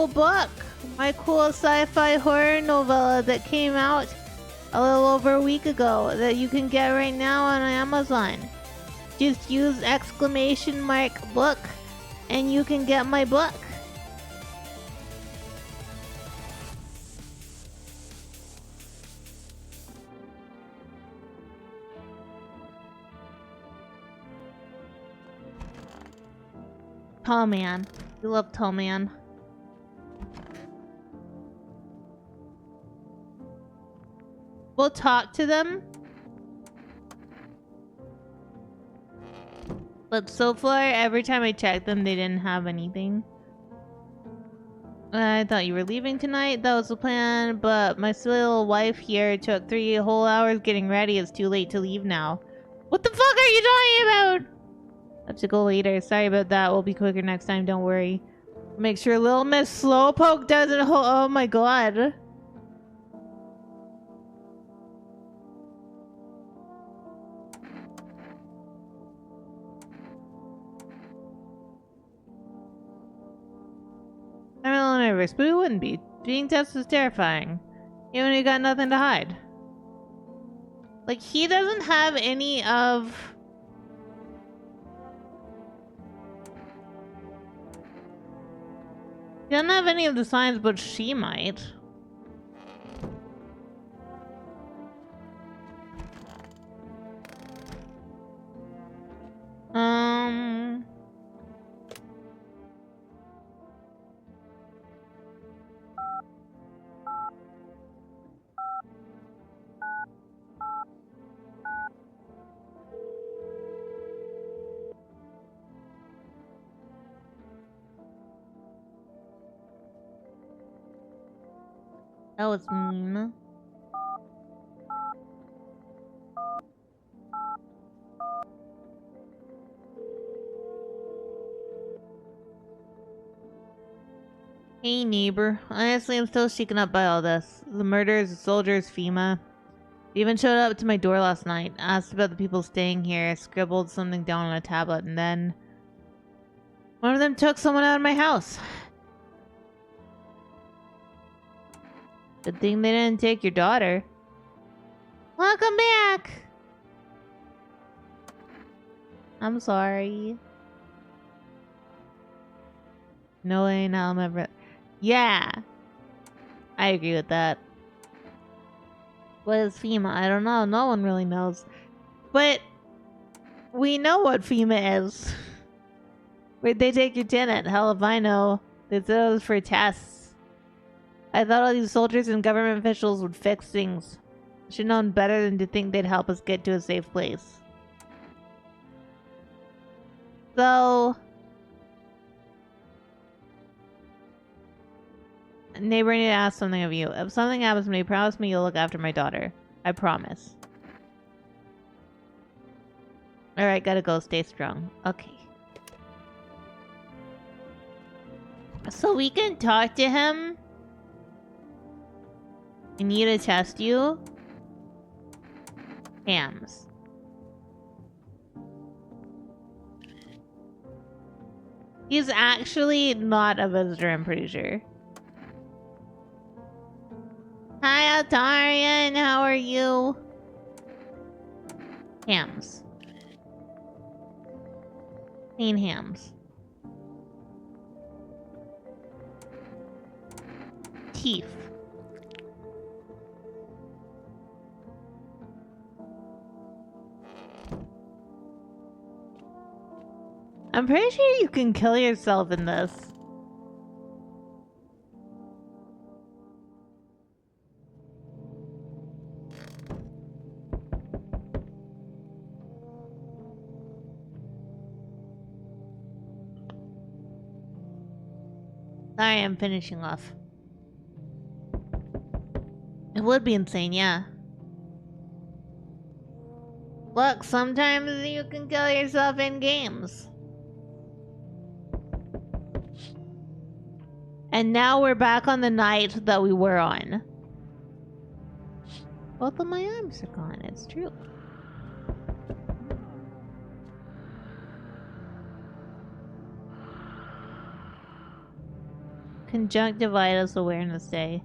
book? My cool sci-fi horror novella that came out a little over a week ago that you can get right now on Amazon. Just use !book and you can get my book. Tall man. We love tall man. We'll talk to them. But so far, every time I checked them, they didn't have anything. I thought you were leaving tonight. That was the plan, but my silly little wife here took 3 whole hours getting ready. It's too late to leave now. What the fuck are you talking about? I have to go later. Sorry about that. We'll be quicker next time. Don't worry. Make sure little Miss Slowpoke doesn't oh my god. I'm a little nervous, but it wouldn't be. Being tested is terrifying. Even when you got nothing to hide. Like, he doesn't have any of... He doesn't have any of the signs, but she might. That was mean. Hey neighbor, honestly I'm still shaken up by all this. The murders, the soldiers, FEMA. They even showed up to my door last night, asked about the people staying here, scribbled something down on a tablet, and then... one of them took someone out of my house. Good thing they didn't take your daughter. Welcome back! I'm sorry. No way, now I'm ever... Yeah! I agree with that. What is FEMA? I don't know. No one really knows. But... we know what FEMA is. Where'd they take your tenant? Hell if I know. They said it was for tests. I thought all these soldiers and government officials would fix things. Should known better than to think they'd help us get to a safe place. So... neighbor, I need to ask something of you. If something happens to me, promise me you'll look after my daughter. I promise. Alright, gotta go. Stay strong. Okay. So we can talk to him? I need to test you? Hams. He's actually not a visitor, I'm pretty sure. Hi, Altarian. How are you? Hams. Clean hams. Teeth. I'm pretty sure you can kill yourself in this. Sorry, I'm finishing off. It would be insane, yeah. Look, sometimes you can kill yourself in games. And now we're back on the night that we were on. Both of my arms are gone, it's true. Conjunctivitis Awareness Day.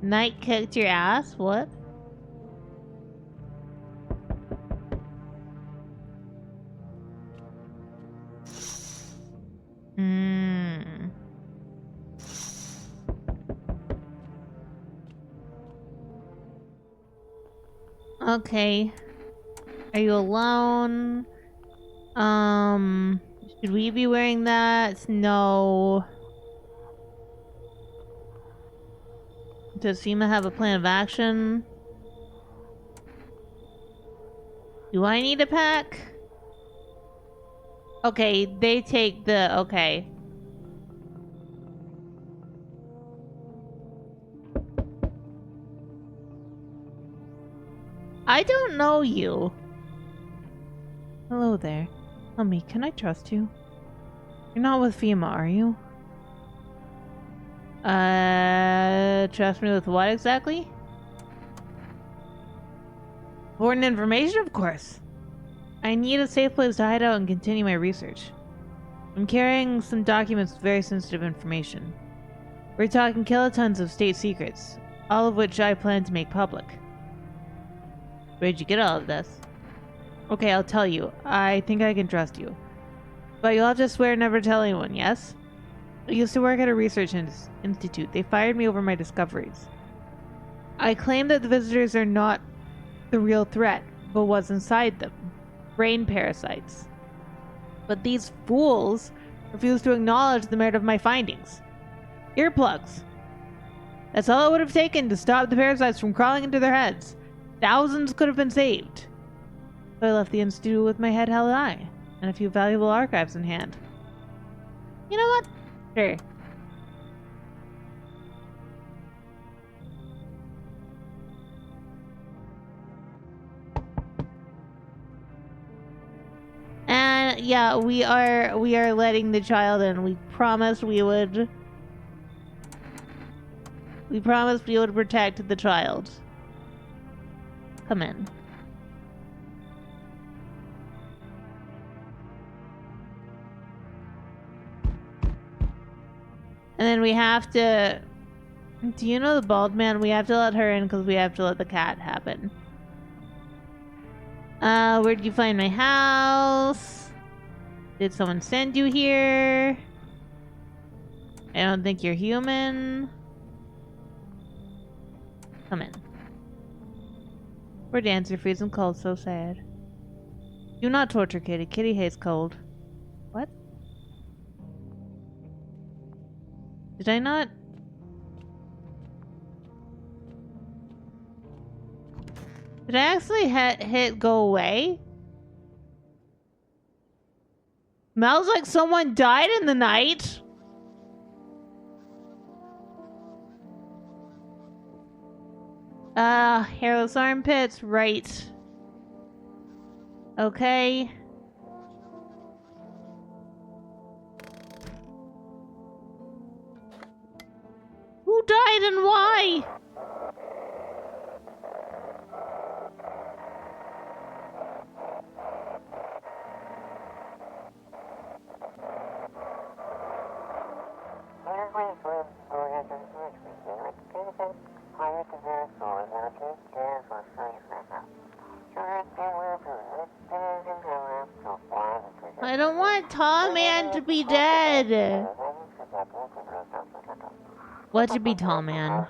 Night kicked your ass? What? Okay. Are you alone? Should we be wearing that? No. Does Seema have a plan of action? Do I need a pack? Okay, they take the... okay. I don't know you. Hello there. Tell me, can I trust you? You're not with FEMA, are you? Trust me with what exactly? Important information, of course. I need a safe place to hide out and continue my research. I'm carrying some documents with very sensitive information. We're talking kilotons of state secrets, all of which I plan to make public. Where'd you get all of this? Okay, I'll tell you. I think I can trust you. But you'll have to swear never to tell anyone, yes? I used to work at a research institute. They fired me over my discoveries. I claim that the visitors are not the real threat, but what's inside them. Brain parasites. But these fools refuse to acknowledge the merit of my findings. Earplugs. That's all it would have taken to stop the parasites from crawling into their heads. Thousands could have been saved. But I left the institute with my head held high, and a few valuable archives in hand. You know what? Sure. And yeah, we are letting the child in. We promised we would protect the child. Come in. And then we have to... Do you know the bald man? We have to let her in because we have to let the cat happen. Where'd you find my house? Did someone send you here? I don't think you're human. Come in. Poor dancer, freezing cold, so sad. Do not torture Kitty. Kitty hates cold. What? Did I not? Did I actually hit go away? Smells like someone died in the night. Hairless armpits, right. Okay. Who died and why? I don't want Tall Man to be dead. What should be Tall Man?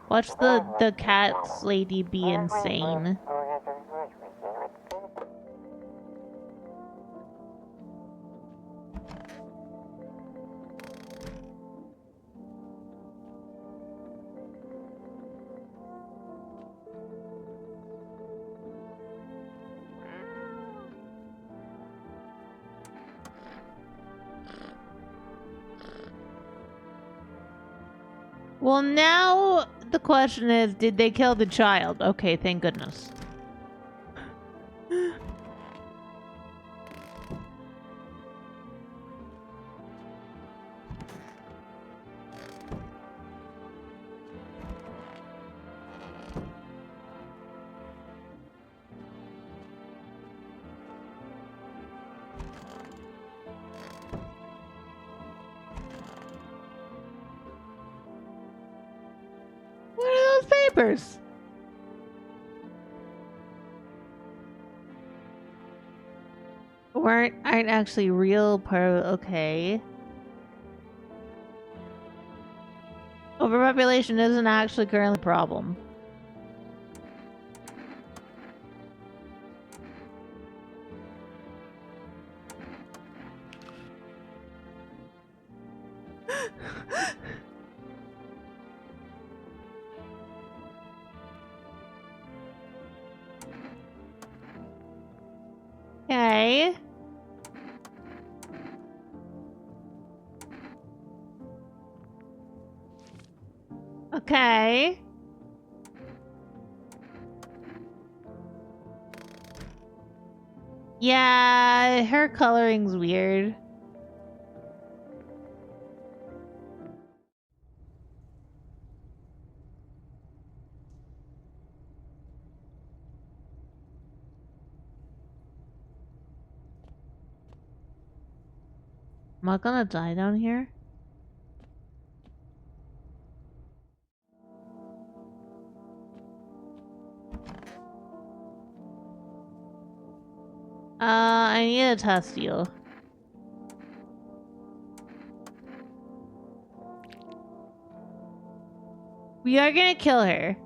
Watch the cat's lady be insane. Well, now the question is, did they kill the child? Okay, thank goodness. What are those papers? Aren't actually real part. Okay. Overpopulation isn't actually currently a problem. Okay. Okay. Yeah, her coloring's weird. Am I gonna die down here? I need a test you. We are gonna kill her.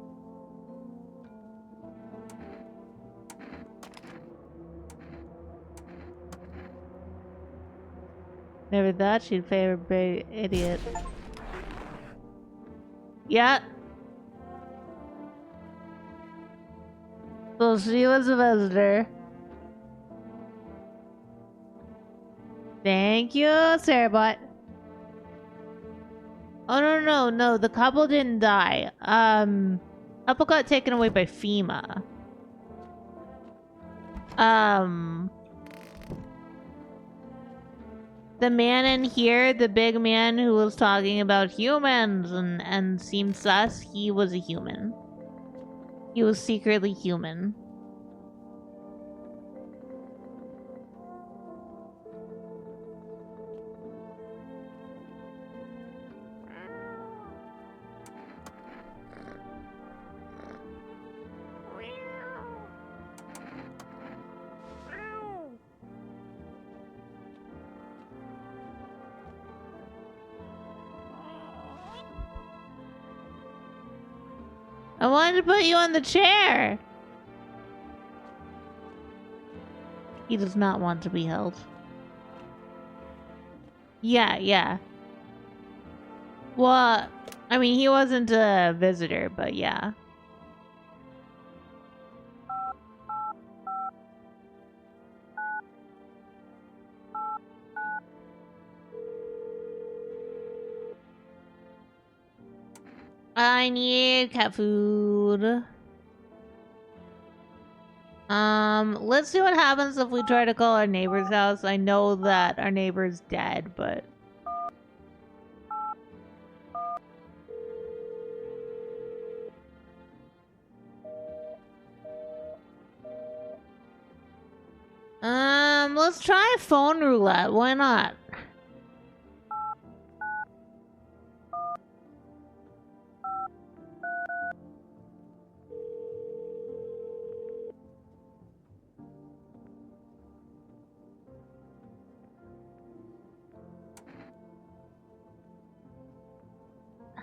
Never thought she'd favor big idiot. Yeah. So she was a visitor. Thank you, Sarahbot. Oh no, the couple didn't die. Couple got taken away by FEMA. The man in here, the big man who was talking about humans and seemed sus, he was a human. He was secretly human. I wanted to put you on the chair. He does not want to be held. Yeah. Well, I mean, he wasn't a visitor, but yeah. I need cat food. Let's see what happens if we try to call our neighbor's house. I know that our neighbor's dead, but... let's try phone roulette. Why not?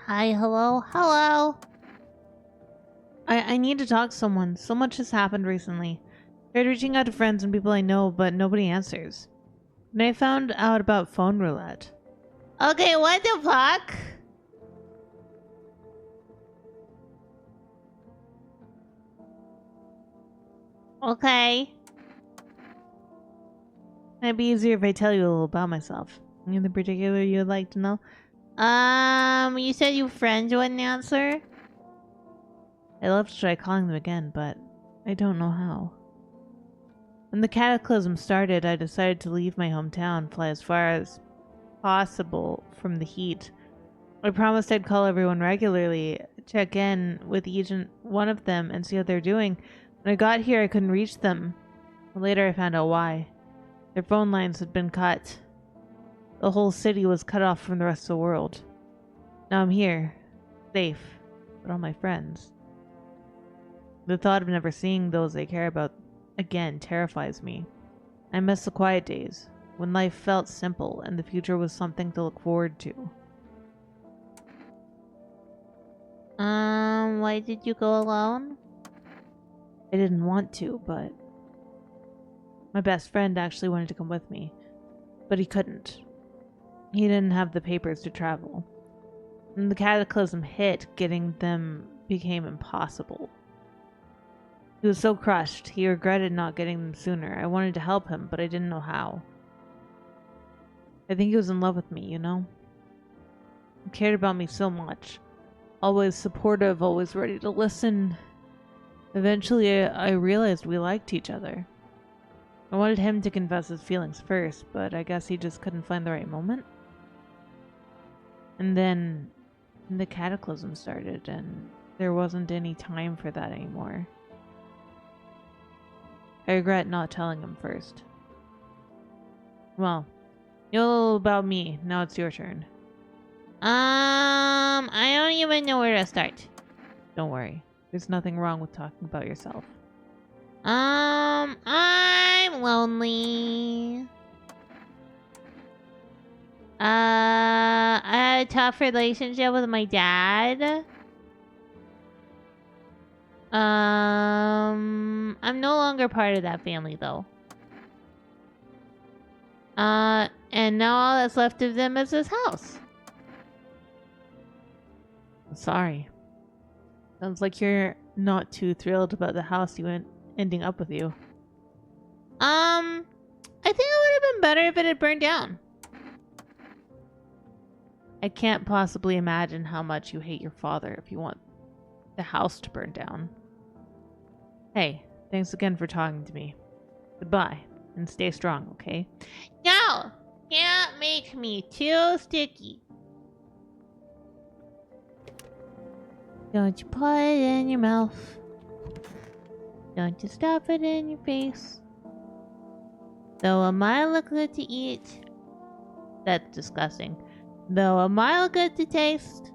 Hi, hello. I need to talk to someone. So much has happened recently. Tried reaching out to friends and people I know, but nobody answers. And I found out about phone roulette. Okay, what the fuck? Okay. It'd be easier if I tell you a little about myself. Anything particular you'd like to know? You said your friends wouldn't answer? I'd love to try calling them again, but I don't know how. When the cataclysm started, I decided to leave my hometown, fly as far as possible from the heat. I promised I'd call everyone regularly, check in with each and one of them, and see how they're doing. When I got here, I couldn't reach them. Later, I found out why. Their phone lines had been cut. The whole city was cut off from the rest of the world. Now I'm here, safe, but all my friends. The thought of never seeing those I care about again terrifies me. I miss the quiet days, when life felt simple and the future was something to look forward to. Why did you go alone? I didn't want to, but my best friend actually wanted to come with me, but he couldn't. He didn't have the papers to travel. When the cataclysm hit, getting them became impossible. He was so crushed, he regretted not getting them sooner. I wanted to help him, but I didn't know how. I think he was in love with me, you know? He cared about me so much. Always supportive, always ready to listen. Eventually, I realized we liked each other. I wanted him to confess his feelings first, but I guess he just couldn't find the right moment. And then the cataclysm started, and there wasn't any time for that anymore. I regret not telling him first. Well, you know a little about me. Now it's your turn. I don't even know where to start. Don't worry. There's nothing wrong with talking about yourself. I'm lonely. I had a tough relationship with my dad. I'm no longer part of that family though. And now all that's left of them is this house. I'm sorry. Sounds like you're not too thrilled about the house ending up with you. I think it would have been better if it had burned down. I can't possibly imagine how much you hate your father if you want the house to burn down. Hey, thanks again for talking to me. Goodbye, and stay strong, okay? No! Can't make me too sticky. Don't you put it in your mouth. Don't you stuff it in your face. Though it might look good to eat. That's disgusting. Though a mile good to taste.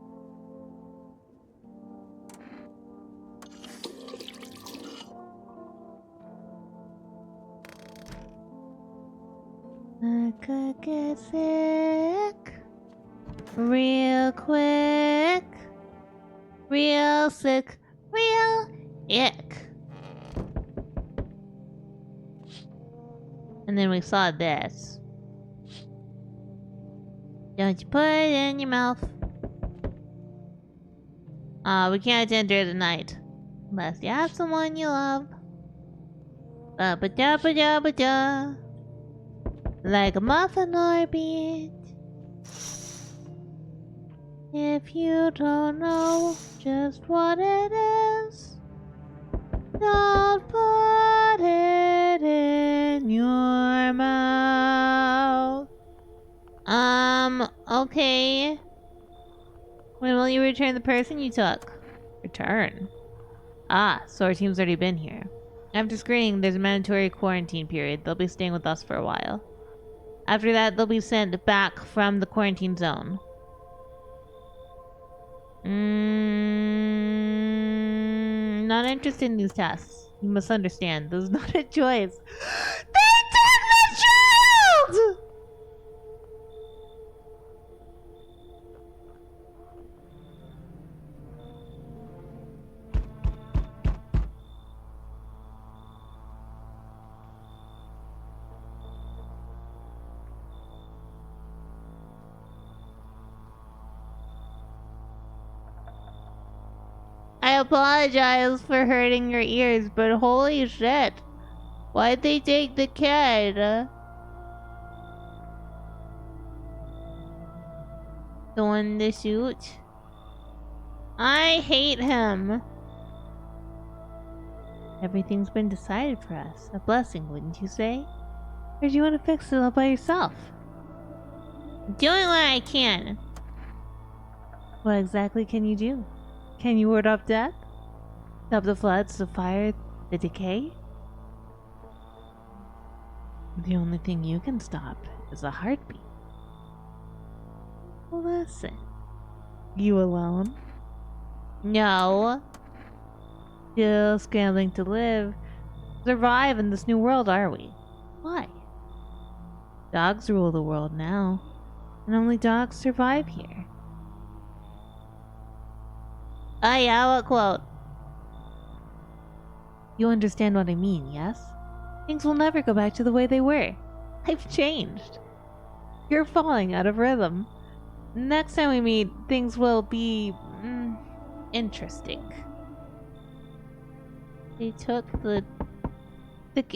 I could get sick real quick, real sick, real ick. And then we saw this. Don't you put it in your mouth. We can't enter tonight. Unless you have someone you love. Ba-ba-da-ba-da-ba-da. Like a muffin or a beat. If you don't know just what it is, don't put it in your mouth. Okay. When will you return the person you took? Return? Ah, so our team's already been here. After screening, there's a mandatory quarantine period. They'll be staying with us for a while. After that, they'll be sent back from the quarantine zone. Not interested in these tests. You must understand, this is not a choice. They took the child! I apologize for hurting your ears, but holy shit. Why'd they take the kid? The one in the suit? I hate him. Everything's been decided for us. A blessing, wouldn't you say? Or do you want to fix it all by yourself? I'm doing what I can. What exactly can you do? Can you ward off death? Stop the floods, the fire, the decay? The only thing you can stop is a heartbeat. Listen. You alone? No. Still scrambling to live. Survive in this new world, are we? Why? Dogs rule the world now, and only dogs survive here. Oh yeah, what quote? You understand what I mean, yes? Things will never go back to the way they were. I've changed. You're falling out of rhythm. Next time we meet, things will be... interesting. They took the...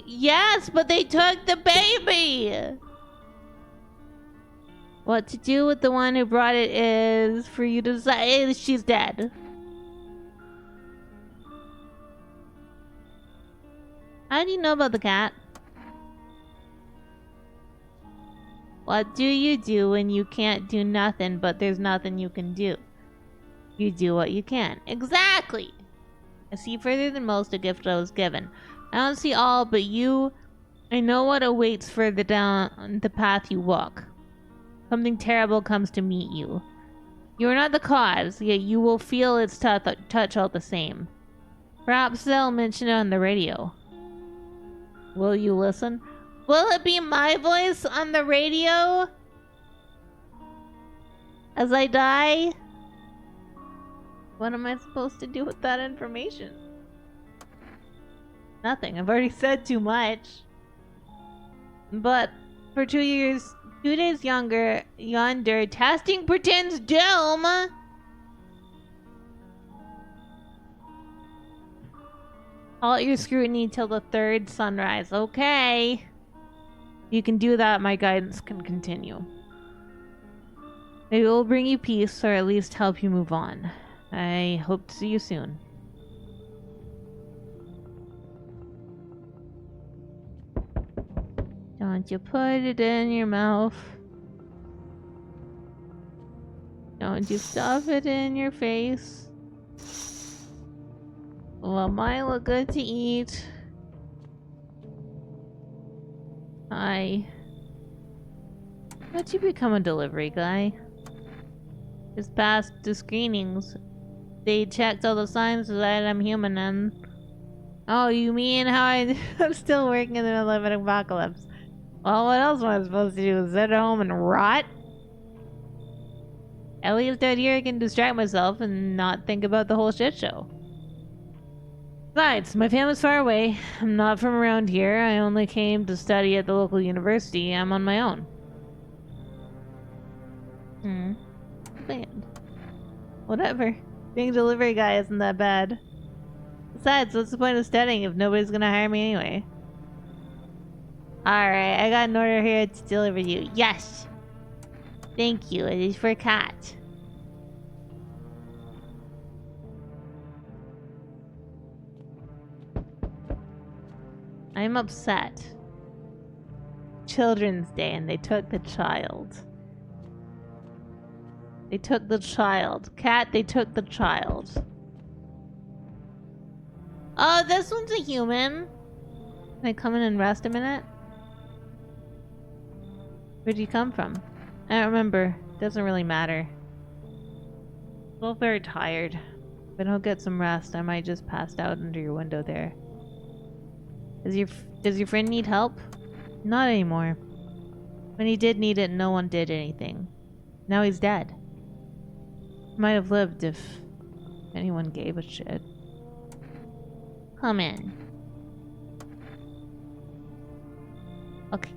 Yes, but they took the baby! What to do with the one who brought it is for you to decide. She's dead. How do you know about the cat? What do you do when you can't do nothing, but there's nothing you can do? You do what you can. Exactly! I see further than most a gift I was given. I don't see all, but you... I know what awaits further down the path you walk. Something terrible comes to meet you. You are not the cause, yet you will feel its touch all the same. Perhaps they'll mention it on the radio. Will you listen? Will it be my voice on the radio? As I die? What am I supposed to do with that information? Nothing. I've already said too much. But for 2 years, 2 days yonder, testing pretends doom. Halt your scrutiny till the third sunrise. Okay. You can do that, my guidance can continue. Maybe it will bring you peace, or at least help you move on. I hope to see you soon. Don't you put it in your mouth. Don't you stuff it in your face. Well, mine look good to eat. Hi. How'd you become a delivery guy? Just past the screenings. They checked all the signs that I'm human and... Oh, you mean how I'm still working in the middle of an apocalypse? Well, what else am I supposed to do? Sit at home and rot? At least out here I can distract myself and not think about the whole shit show. Besides, my family's far away. I'm not from around here. I only came to study at the local university. I'm on my own. Band. Whatever. Being a delivery guy isn't that bad. Besides, what's the point of studying if nobody's gonna hire me anyway? Alright, I got an order here to deliver you. Yes! Thank you, it is for Cat. I'm upset. Children's Day and they took the child. They took the child. Cat, they took the child. Oh, this one's a human. Can I come in and rest a minute? Where'd you come from? I don't remember. Doesn't really matter. I'm both very tired. If I don't get some rest, I might just pass out under your window there. Does your friend need help? Not anymore. When he did need it, no one did anything. Now he's dead. Might have lived if anyone gave a shit. Come in. Okay.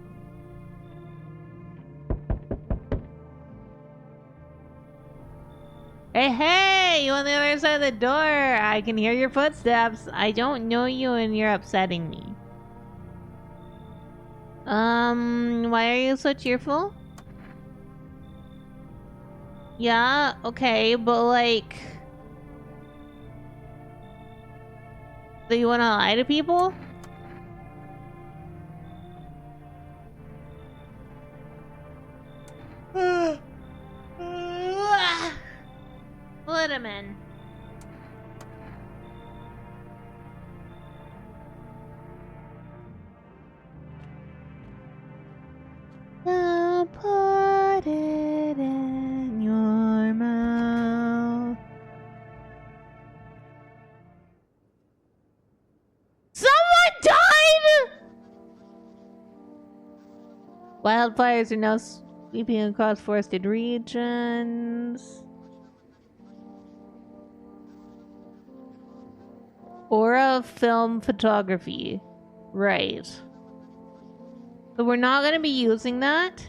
Hey, hey! You on the other side of the door! I can hear your footsteps. I don't know you and you're upsetting me. Why are you so cheerful? Yeah, okay, but like... Do you want to lie to people? Let him in. Now put it in your mouth. Someone died! Wildfires are now sweeping across forested regions. Aura film photography. Right. But we're not going to be using that.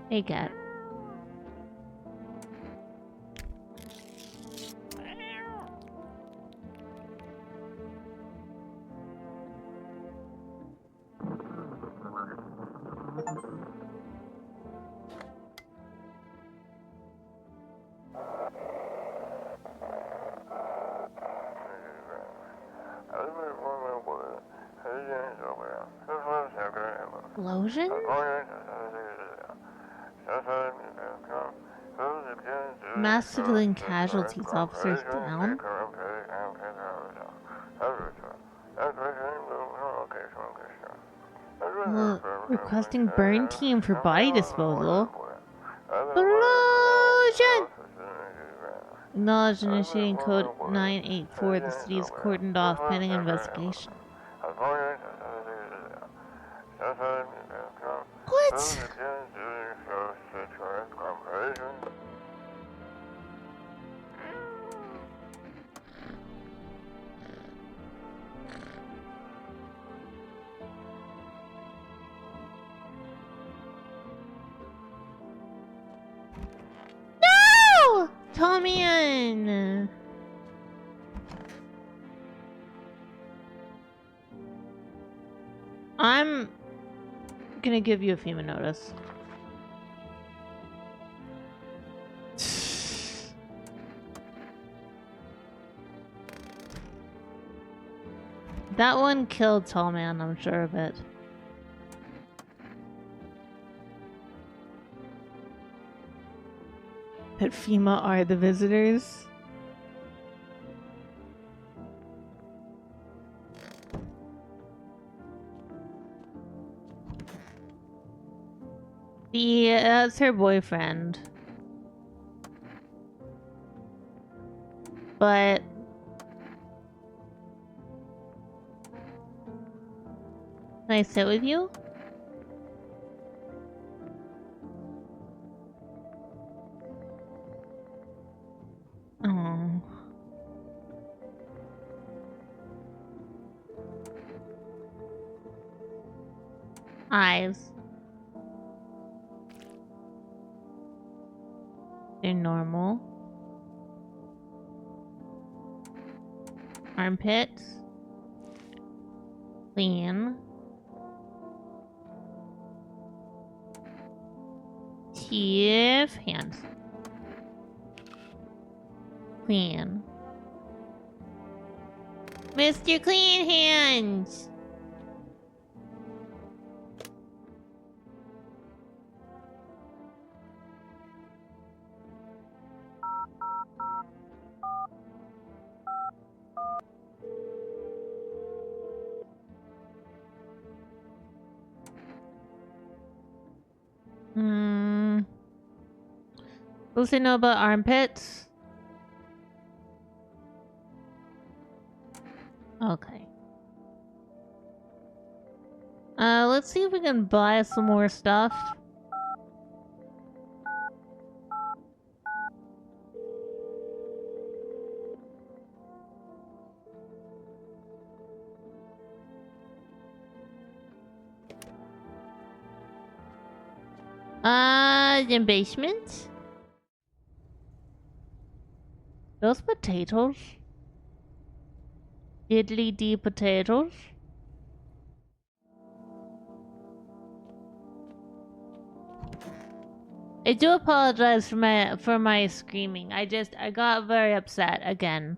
Hey, cat. Explosion? Mass civilian casualties, officers down. Requesting burn team for body disposal. Explosion! Acknowledged initiating code 984. The city is cordoned off pending investigation. What? No! Tommy in. I'm gonna give you a FEMA notice. That one killed Tall Man, I'm sure of it. But FEMA are the visitors. That's her boyfriend. But can I sit with you? Oh. Eyes. They're normal. Armpits. Clean. Teeth. Hands. Clean. Mr. Clean Hands! Supposed to know about armpits? Okay. Let's see if we can buy some more stuff. The basement? Those potatoes? Diddly dee potatoes? I do apologize for my screaming. I got very upset again.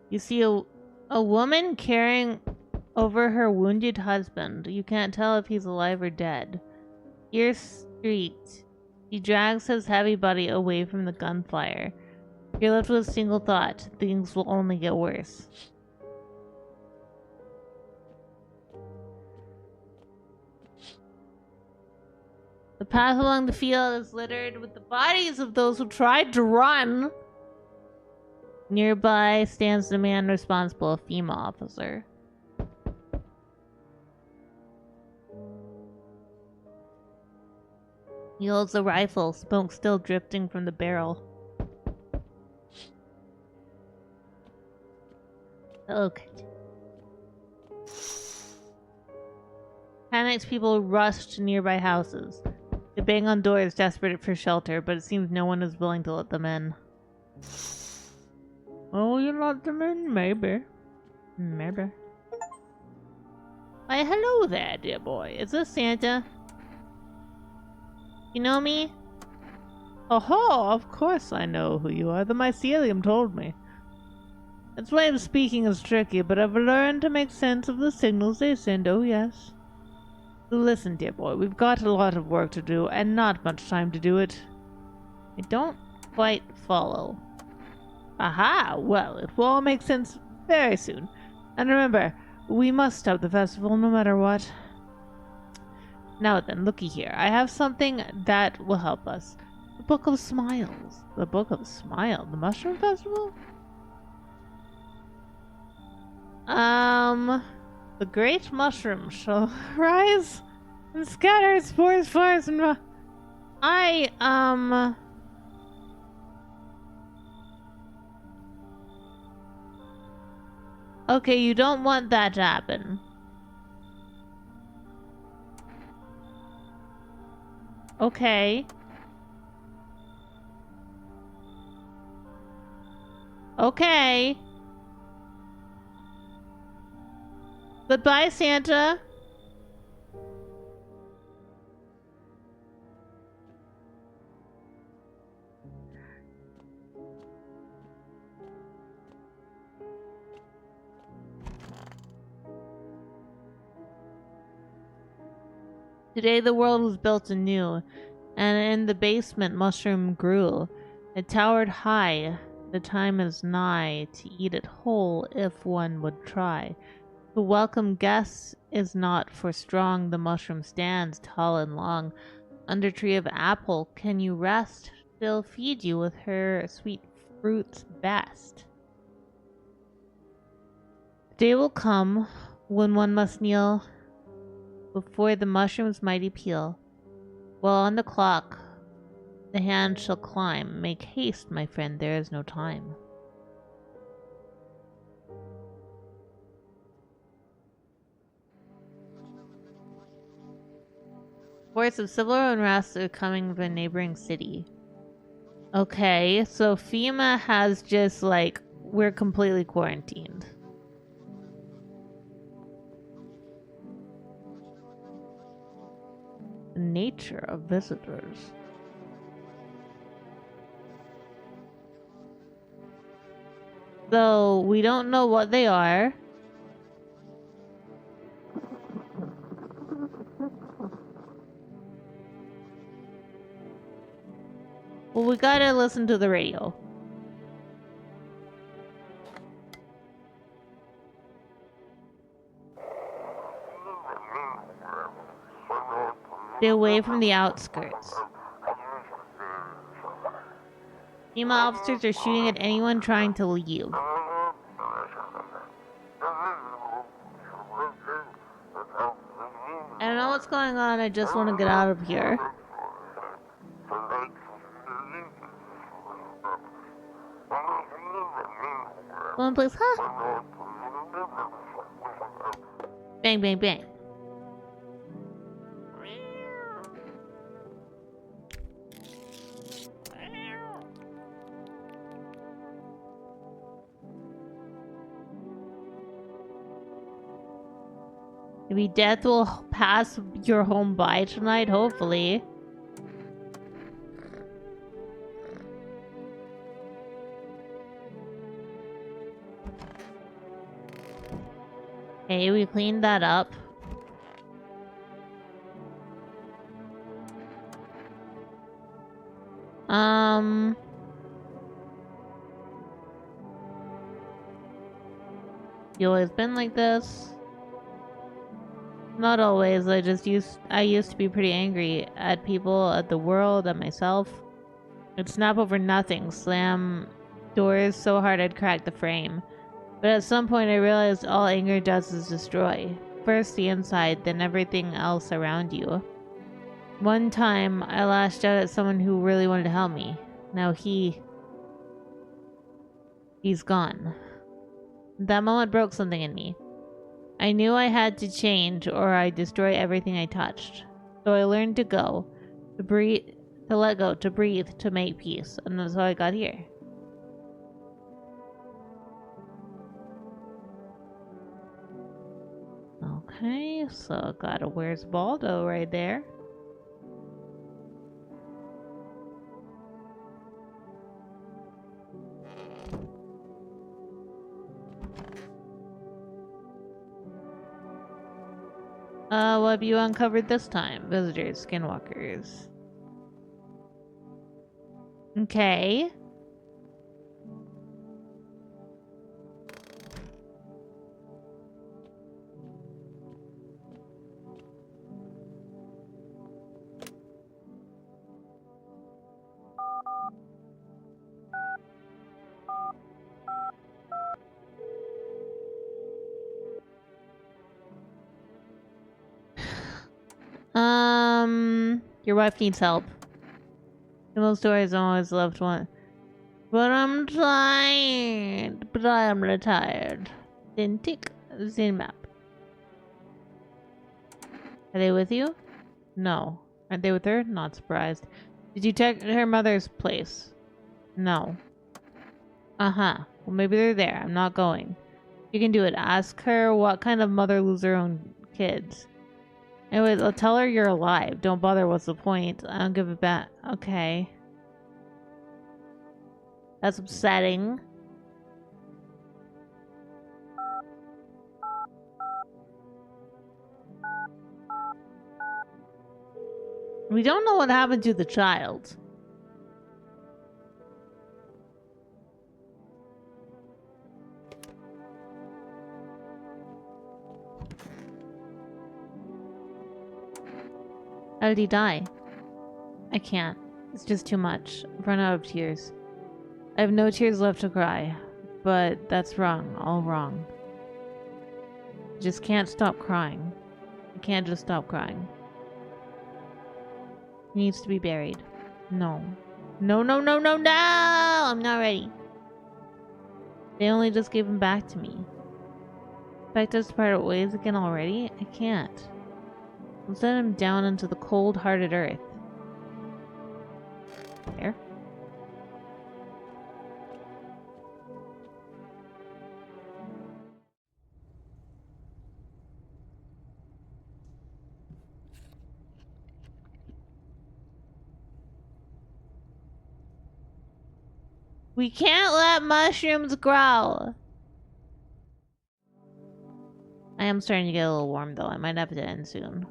You see a woman carrying over her wounded husband. You can't tell if he's alive or dead. Ears streaked. He drags his heavy body away from the gunfire. You're left with a single thought. Things will only get worse. The path along the field is littered with the bodies of those who tried to run. Nearby stands the man responsible, a female officer. He holds a rifle, smoke still drifting from the barrel. Okay. Panicked people rush to nearby houses. They bang on doors, desperate for shelter, but it seems no one is willing to let them in. Oh, you let them in? Maybe. Maybe. Why, hello there, dear boy. Is this Santa? You know me? Oh, of course I know who you are. The mycelium told me. Its way of speaking is tricky, but I've learned to make sense of the signals they send, oh yes. Listen, dear boy, we've got a lot of work to do, and not much time to do it. I don't quite follow. Aha! Well, it will all make sense very soon. And remember, we must stop the festival no matter what. Now then, looky here. I have something that will help us. The Book of Smiles. The Book of Smiles? The Mushroom Festival? The great mushroom shall rise and scatter its spores far and Okay, you don't want that to happen. Okay. Okay. Goodbye, Santa. Today the world was built anew, and in the basement mushroom grew. It towered high. The time is nigh to eat it whole if one would try. To welcome guests is not for strong. The mushroom stands tall and long. Under tree of apple can you rest? She'll feed you with her sweet fruits best. The day will come when one must kneel before the mushroom's mighty peel. While on the clock the hand shall climb. Make haste, my friend, there is no time. Reports of civil unrest are coming from a neighboring city. Okay, so FEMA has just like, we're completely quarantined. The nature of visitors. So we don't know what they are. Well, we gotta listen to the radio. Stay away from the outskirts. FEMA officers are shooting at anyone trying to leave. I don't know what's going on, I just want to get out of here. One place, huh? Bang, bang, bang. Maybe death will pass your home by tonight, hopefully. Okay, we cleaned that up. You always been like this? Not always. I used to be pretty angry at people, at the world, at myself. I'd snap over nothing, slam doors so hard I'd crack the frame. But at some point I realized all anger does is destroy. First the inside, then everything else around you. One time I lashed out at someone who really wanted to help me. Now he's gone. That moment broke something in me. I knew I had to change or I'd destroy everything I touched. So I learned to go, to breathe, to let go, to breathe, to make peace. And that's how I got here. Okay, so got a Where's Baldo right there. What have you uncovered this time? Visitors, skinwalkers. Okay. Your wife needs help. In those stories, I always loved one. But I'm tired. But I am retired. Then tick. The map. Are they with you? No. Aren't they with her? Not surprised. Did you check her mother's place? No. Uh-huh. Well, maybe they're there. I'm not going. You can do it. Ask her what kind of mother loses her own kids. Anyways, I'll tell her you're alive. Don't bother. What's the point? I don't give it back. Okay. That's upsetting. We don't know what happened to the child. How did he die? I can't. It's just too much. I've run out of tears. I have no tears left to cry. But that's wrong. All wrong. I just can't stop crying. I can't just stop crying. He needs to be buried. No. No, no, no, no, no! I'm not ready. They only just gave him back to me. Expect us to part ways again already? I can't. I'll send him down into the cold-hearted earth. There. We can't let mushrooms grow. I am starting to get a little warm though. I might have to end soon.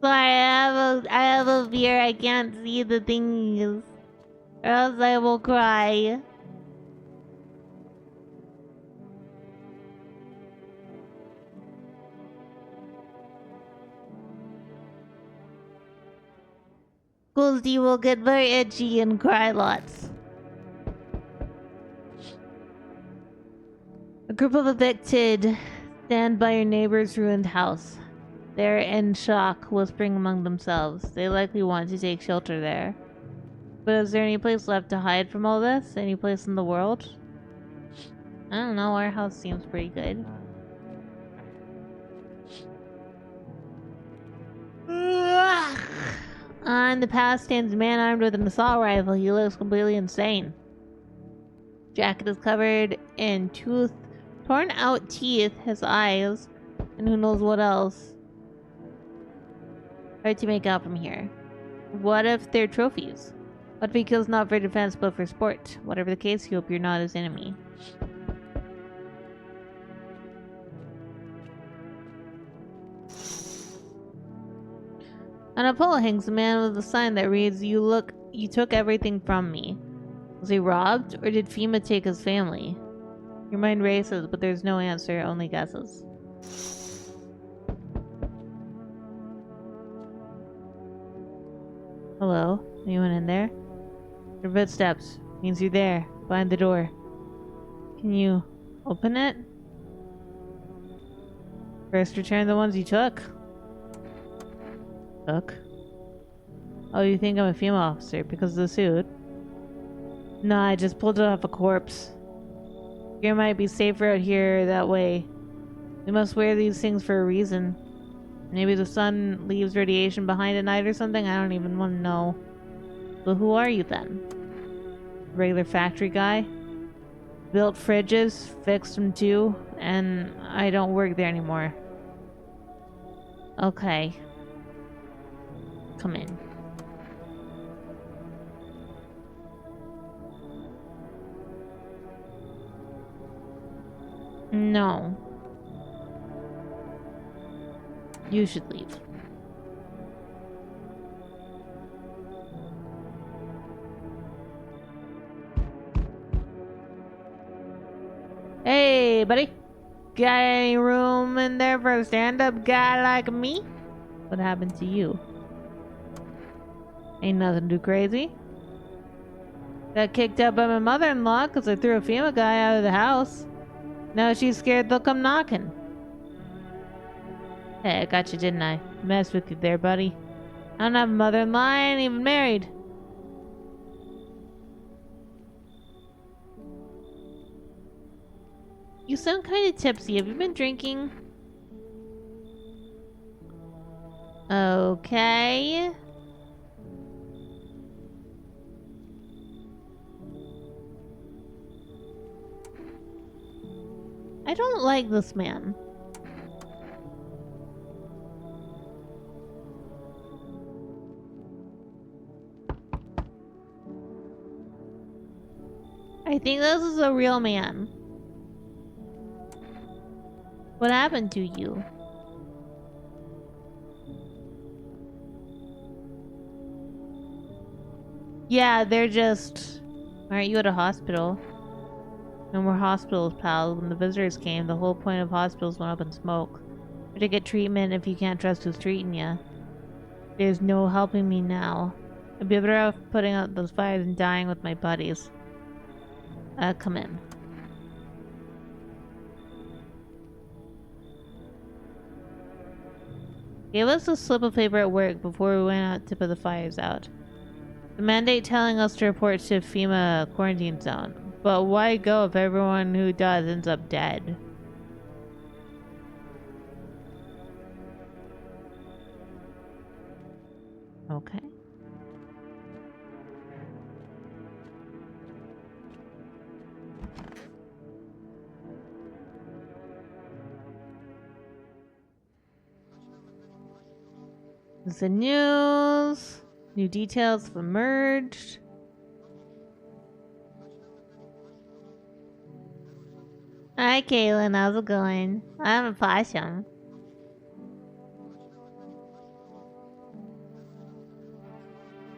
Sorry, I have a fear I can't see the things, or else I will cry. Ghostie will get very itchy and cry lots. A group of evicted stand by your neighbor's ruined house. They're in shock, whispering among themselves. They likely want to take shelter there. But is there any place left to hide from all this? Any place in the world? I don't know, our house seems pretty good. On the path stands a man armed with an assault rifle. He looks completely insane. Jacket is covered in torn out teeth, his eyes, and who knows what else. Hard to make out from here. What if they're trophies? What if he kills not for defense but for sport? Whatever the case, he hope you're not his enemy. On a pole hangs a man with a sign that reads, you took everything from me. Was he robbed, or did FEMA take his family? Your mind races, but there's no answer, only guesses. Hello? Anyone in there? Your footsteps. Means you're there, behind the door. Can you open it? First return the ones you took. Oh, you think I'm a female officer because of the suit? Nah, I just pulled it off a corpse. You might be safer out here that way. We must wear these things for a reason. Maybe the sun leaves radiation behind at night or something? I don't even want to know. But who are you then? Regular factory guy? Built fridges, fixed them too, and I don't work there anymore. Okay. Come in. No. You should leave. Hey, buddy. Got any room in there for a stand-up guy like me? What happened to you? Ain't nothing too crazy. Got kicked out by my mother-in-law because I threw a FEMA guy out of the house. Now she's scared they'll come knocking. Hey, I got you, didn't I? Messed with you there, buddy. I don't have a mother-in-law, I ain't even married. You sound kind of tipsy. Have you been drinking? Okay. I don't like this man. I think this is a real man. What happened to you? Yeah, they're just... Aren't you at a hospital? No more hospitals, pal. When the visitors came, the whole point of hospitals went up in smoke. Or to get treatment if you can't trust who's treating you. There's no helping me now. I'd be better off putting out those fires and dying with my buddies. Come in. Gave us a slip of paper at work before we went out to put the fires out. The mandate telling us to report to FEMA quarantine zone. But why go if everyone who does ends up dead? Okay. This is the news. New details have emerged. Hi, Kaylin. How's it going? I'm a possum.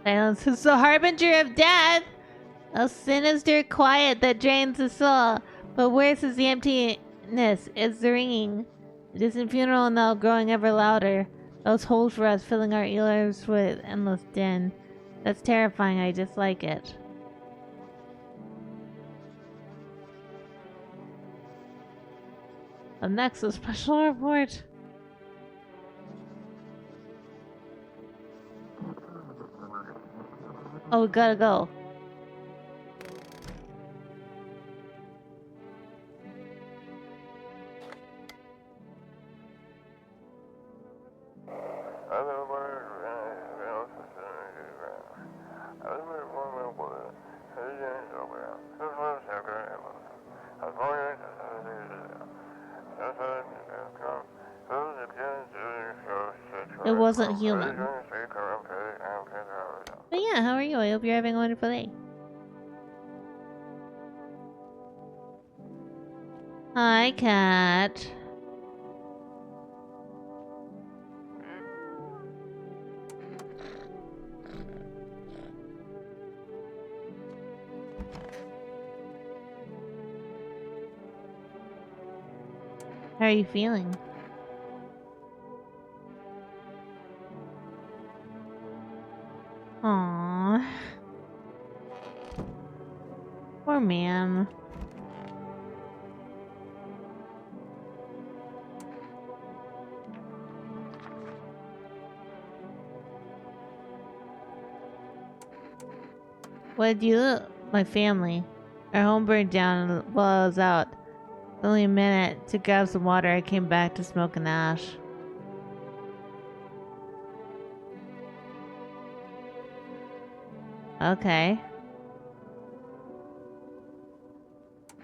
Silence is the harbinger of death. A sinister quiet that drains the soul. But worse is the emptiness. It's the ringing. The distant funeral knell growing ever louder. Those holes for us filling our ears with endless din. That's terrifying. I dislike it. Up next, a special report. Oh, we gotta go. It wasn't human. But yeah, how are you? I hope you're having a wonderful day. Hi, cat. How are you feeling? Aww. Poor man. What did you do? My family. Our home burned down while I was out. Only a minute to grab some water. I came back to smoke and ash. Okay.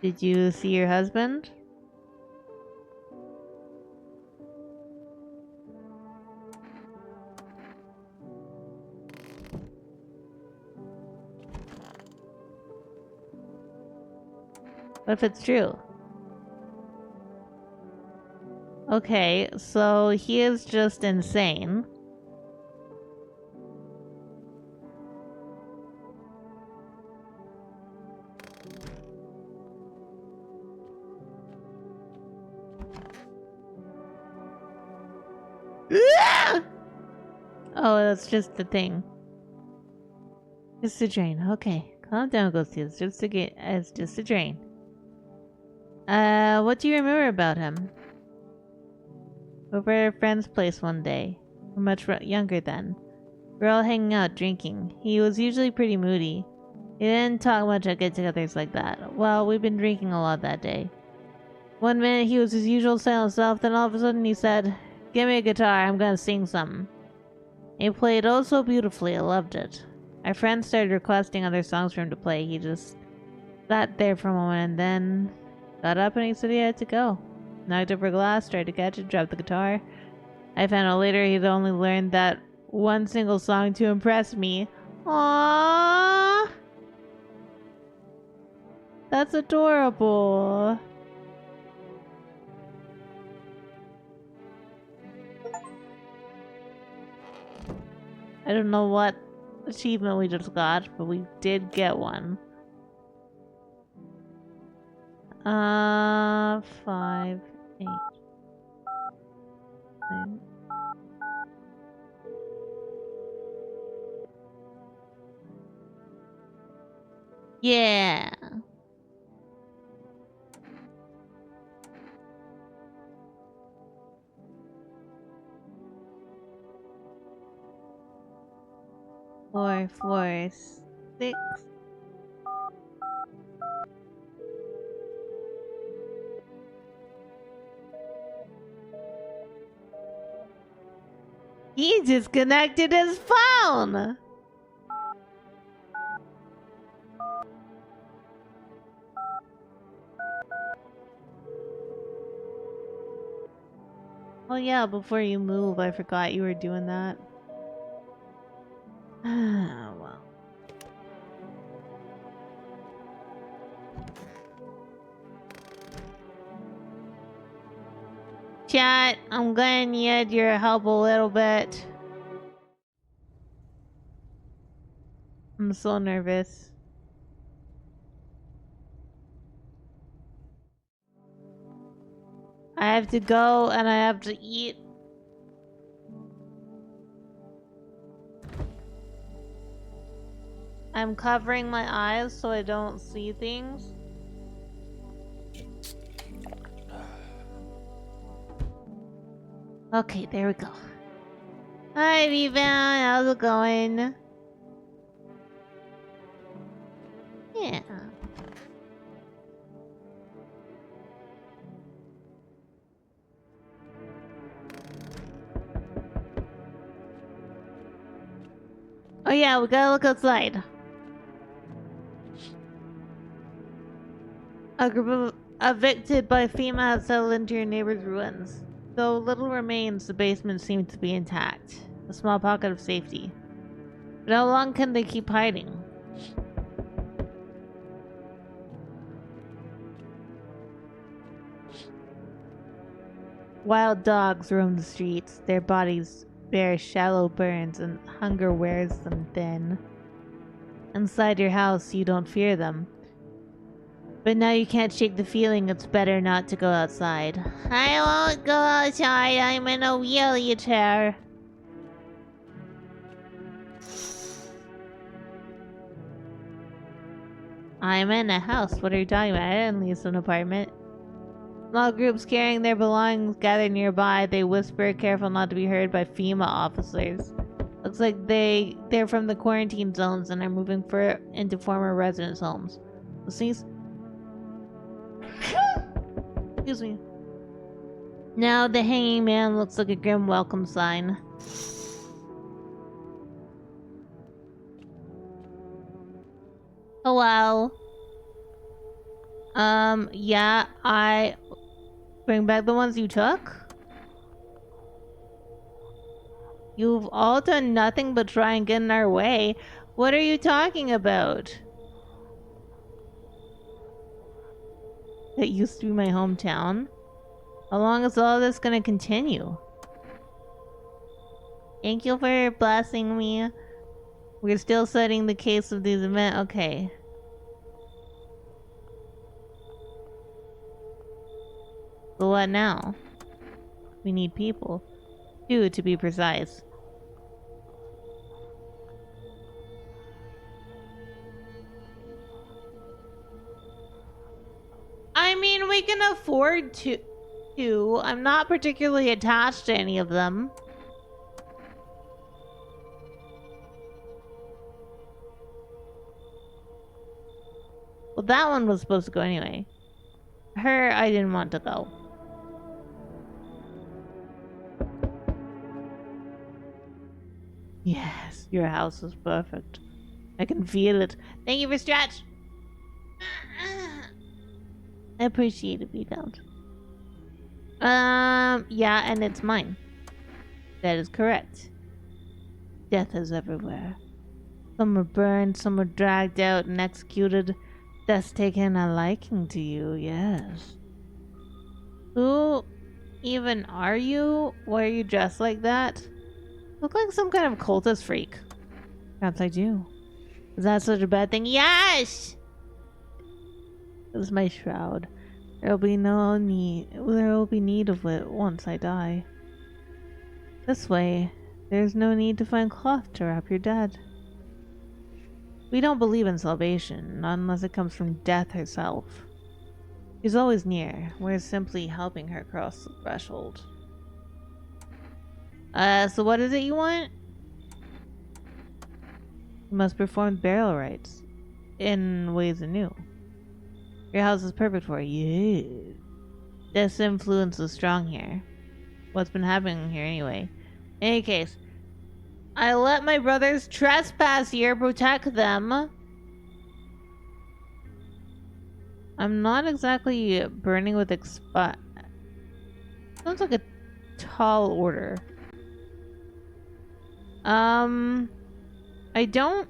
Did you see your husband? What if it's true? Okay, so he is just insane. Oh, that's just the thing. Just a drain. Okay, calm down, Ghostie. It's just a drain. What do you remember about him? Over at a friend's place one day. We're much younger then. We're all hanging out, drinking. He was usually pretty moody. He didn't talk much at get-togethers like that. Well, we've been drinking a lot that day. One minute he was his usual silent self, then all of a sudden he said, "Give me a guitar, I'm gonna sing something." He played oh so beautifully, I loved it. Our friends started requesting other songs for him to play. He just sat there for a moment and then got up and he said he had to go. Knocked over glass, tried to catch it, dropped the guitar. I found out later he'd only learned that one single song to impress me. Aww! That's adorable. I don't know what achievement we just got, but we did get one. 5, 8, 9. Yeah. Four, 6. He disconnected his phone! Oh yeah, before you move, I forgot you were doing that. Well. Chat, I'm gonna need your help a little bit. I'm so nervous. I have to go and I have to eat. I'm covering my eyes so I don't see things. Okay, there we go. Hi, Vivan. How's it going? Yeah. Oh yeah, we gotta look outside. A group of evicted by FEMA has settled into your neighbor's ruins. Though little remains, the basement seemed to be intact. A small pocket of safety. But how long can they keep hiding? Wild dogs roam the streets. Their bodies bear shallow burns and hunger wears them thin. Inside your house, you don't fear them. But now you can't shake the feeling it's better not to go outside. I won't go outside. I'm in a wheelchair. I'm in a house. What are you talking about? I didn't leave an apartment. Small groups carrying their belongings gather nearby. They whisper, careful not to be heard by FEMA officers. Looks like they're from the quarantine zones and are moving into former residence homes. Excuse me. Now the hanging man looks like a grim welcome sign. Hello. Yeah, I bring back the ones you took? You've all done nothing but try and get in our way. What are you talking about? That used to be my hometown. How long is all this gonna continue? Thank you for blessing me. We're still studying the case of these events. Okay. So what now? We need people. 2 to be precise. I mean, we can afford to. I'm not particularly attached to any of them. Well, that one was supposed to go anyway. Her, I didn't want to go. Yes, your house is perfect. I can feel it. Thank you for stretch. I appreciate it, don't. Yeah, and it's mine. That is correct. Death is everywhere. Some were burned, some were dragged out and executed. Death's taken a liking to you, yes. Who even are you? Why are you dressed like that? Look like some kind of cultist freak. Perhaps I do. Is that such a bad thing? Yes! This is my shroud. There will be need of it once I die. This way, there's no need to find cloth to wrap your dead. We don't believe in salvation, not unless it comes from death herself. She's always near. We're simply helping her cross the threshold. So what is it you want? You must perform burial rites in ways anew. Your house is perfect for you. This influence is strong here. What's been happening here anyway? In any case, I let my brothers trespass here, protect them. I'm not exactly burning with sounds like a tall order. I don't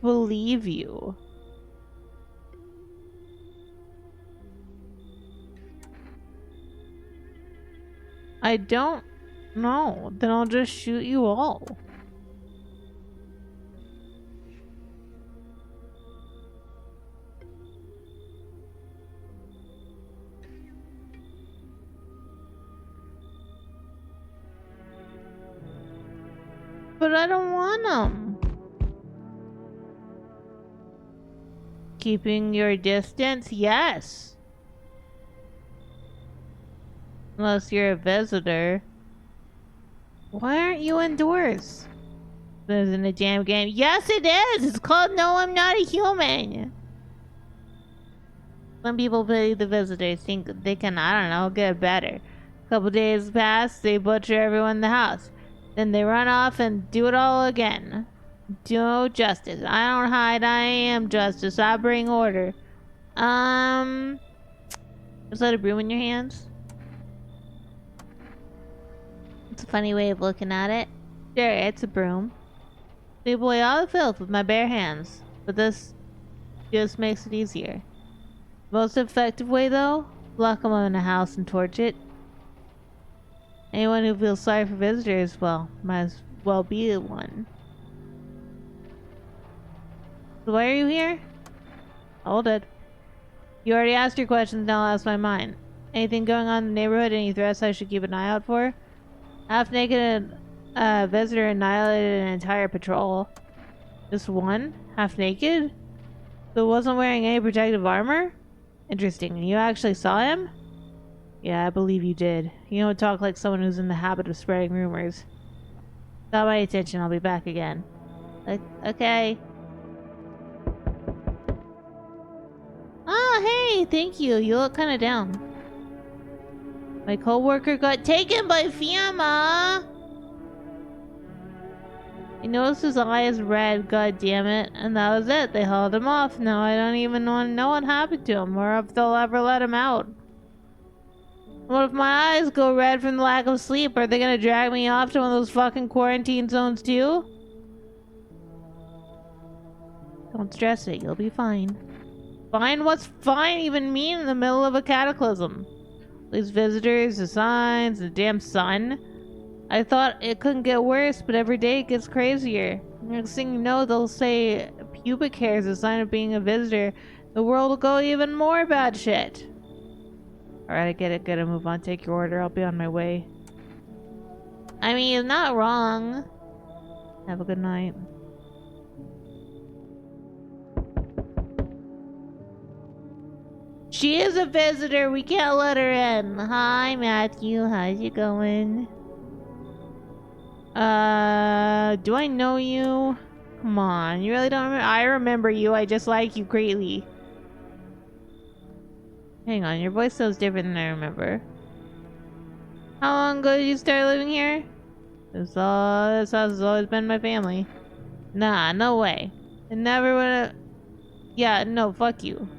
believe you. I don't know. Then I'll just shoot you all. But I don't want them. Keeping your distance? Yes. Unless you're a visitor. Why aren't you indoors? This isn't a jam game. Yes, it is! It's called No, I'm Not a Human. Some people pity the visitors, think they can, I don't know, get better. A couple days pass, they butcher everyone in the house. Then they run off and do it all again. No justice. I don't hide, I am justice. I bring order. Is that a broom in your hands? It's a funny way of looking at it. Sure, it's a broom. Sweep away all the filth with my bare hands. But this just makes it easier. Most effective way, though? Lock them up in a house and torch it. Anyone who feels sorry for visitors, well, might as well be one. So why are you here? Hold it. You already asked your questions, now I'll ask my mine. Anything going on in the neighborhood? Any threats I should keep an eye out for? Half-naked visitor annihilated an entire patrol. Just one? Half-naked? So wasn't wearing any protective armor? Interesting. You actually saw him? Yeah, I believe you did. You don't talk like someone who's in the habit of spreading rumors. Got my attention. I'll be back again. Okay. Oh, hey! Thank you. You look kind of down. My co-worker got taken by Fiamma! I noticed his eyes red, god damn it, and that was it. They hauled him off. Now I don't even want to know what happened to him, or if they'll ever let him out. What if my eyes go red from the lack of sleep? Are they gonna drag me off to one of those fucking quarantine zones too? Don't stress it, you'll be fine. Fine? What's fine even mean in the middle of a cataclysm? These visitors, the signs, the damn sun. I thought it couldn't get worse, but every day it gets crazier. Next thing you know, they'll say pubic hair is a sign of being a visitor. The world will go even more bad shit. Alright, I get it. Gotta move on. Take your order. I'll be on my way. I mean, not wrong. Have a good night. She is a visitor. We can't let her in. Hi, Matthew. How's it going? Do I know you? Come on. You really don't remember? I remember you. I just like you greatly. Hang on. Your voice sounds different than I remember. How long ago did you start living here? This house has always been my family. Nah, no way. It never would've... Yeah, no, fuck you.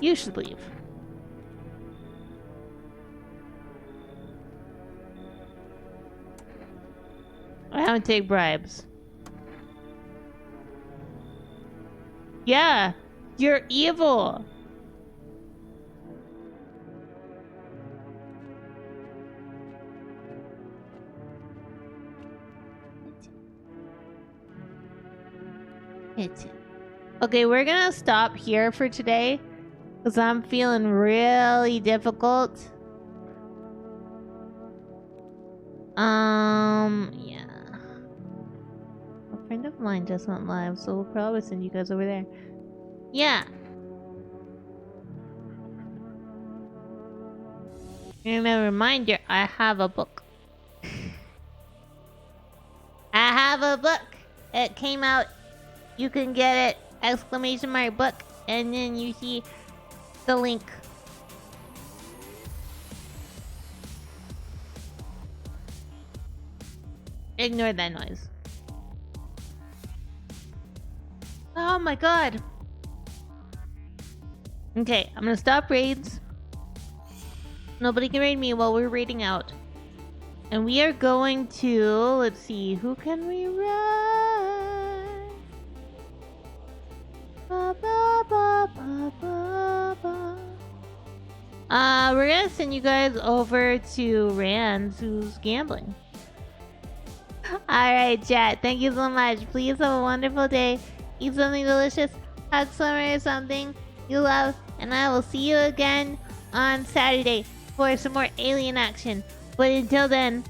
You should leave. I don't take bribes. Yeah, you're evil. Okay, we're gonna stop here for today because I'm feeling really difficult. Yeah. A friend of mine just went live, so we'll probably send you guys over there. Yeah. And a reminder, I have a book. I have a book. It came out. You can get it. Exclamation mark book. And then you see the link. Ignore that noise. Oh my god. Okay, I'm gonna stop raids. Nobody can raid me while we're raiding out. And we are going to... Let's see, who can we raid? Ba, ba, ba, ba, ba, ba. We're gonna send you guys over to Rand, who's gambling. Alright, chat. Thank you so much. Please have a wonderful day. Eat something delicious. Have summer or something you love. And I will see you again on Saturday for some more alien action. But until then...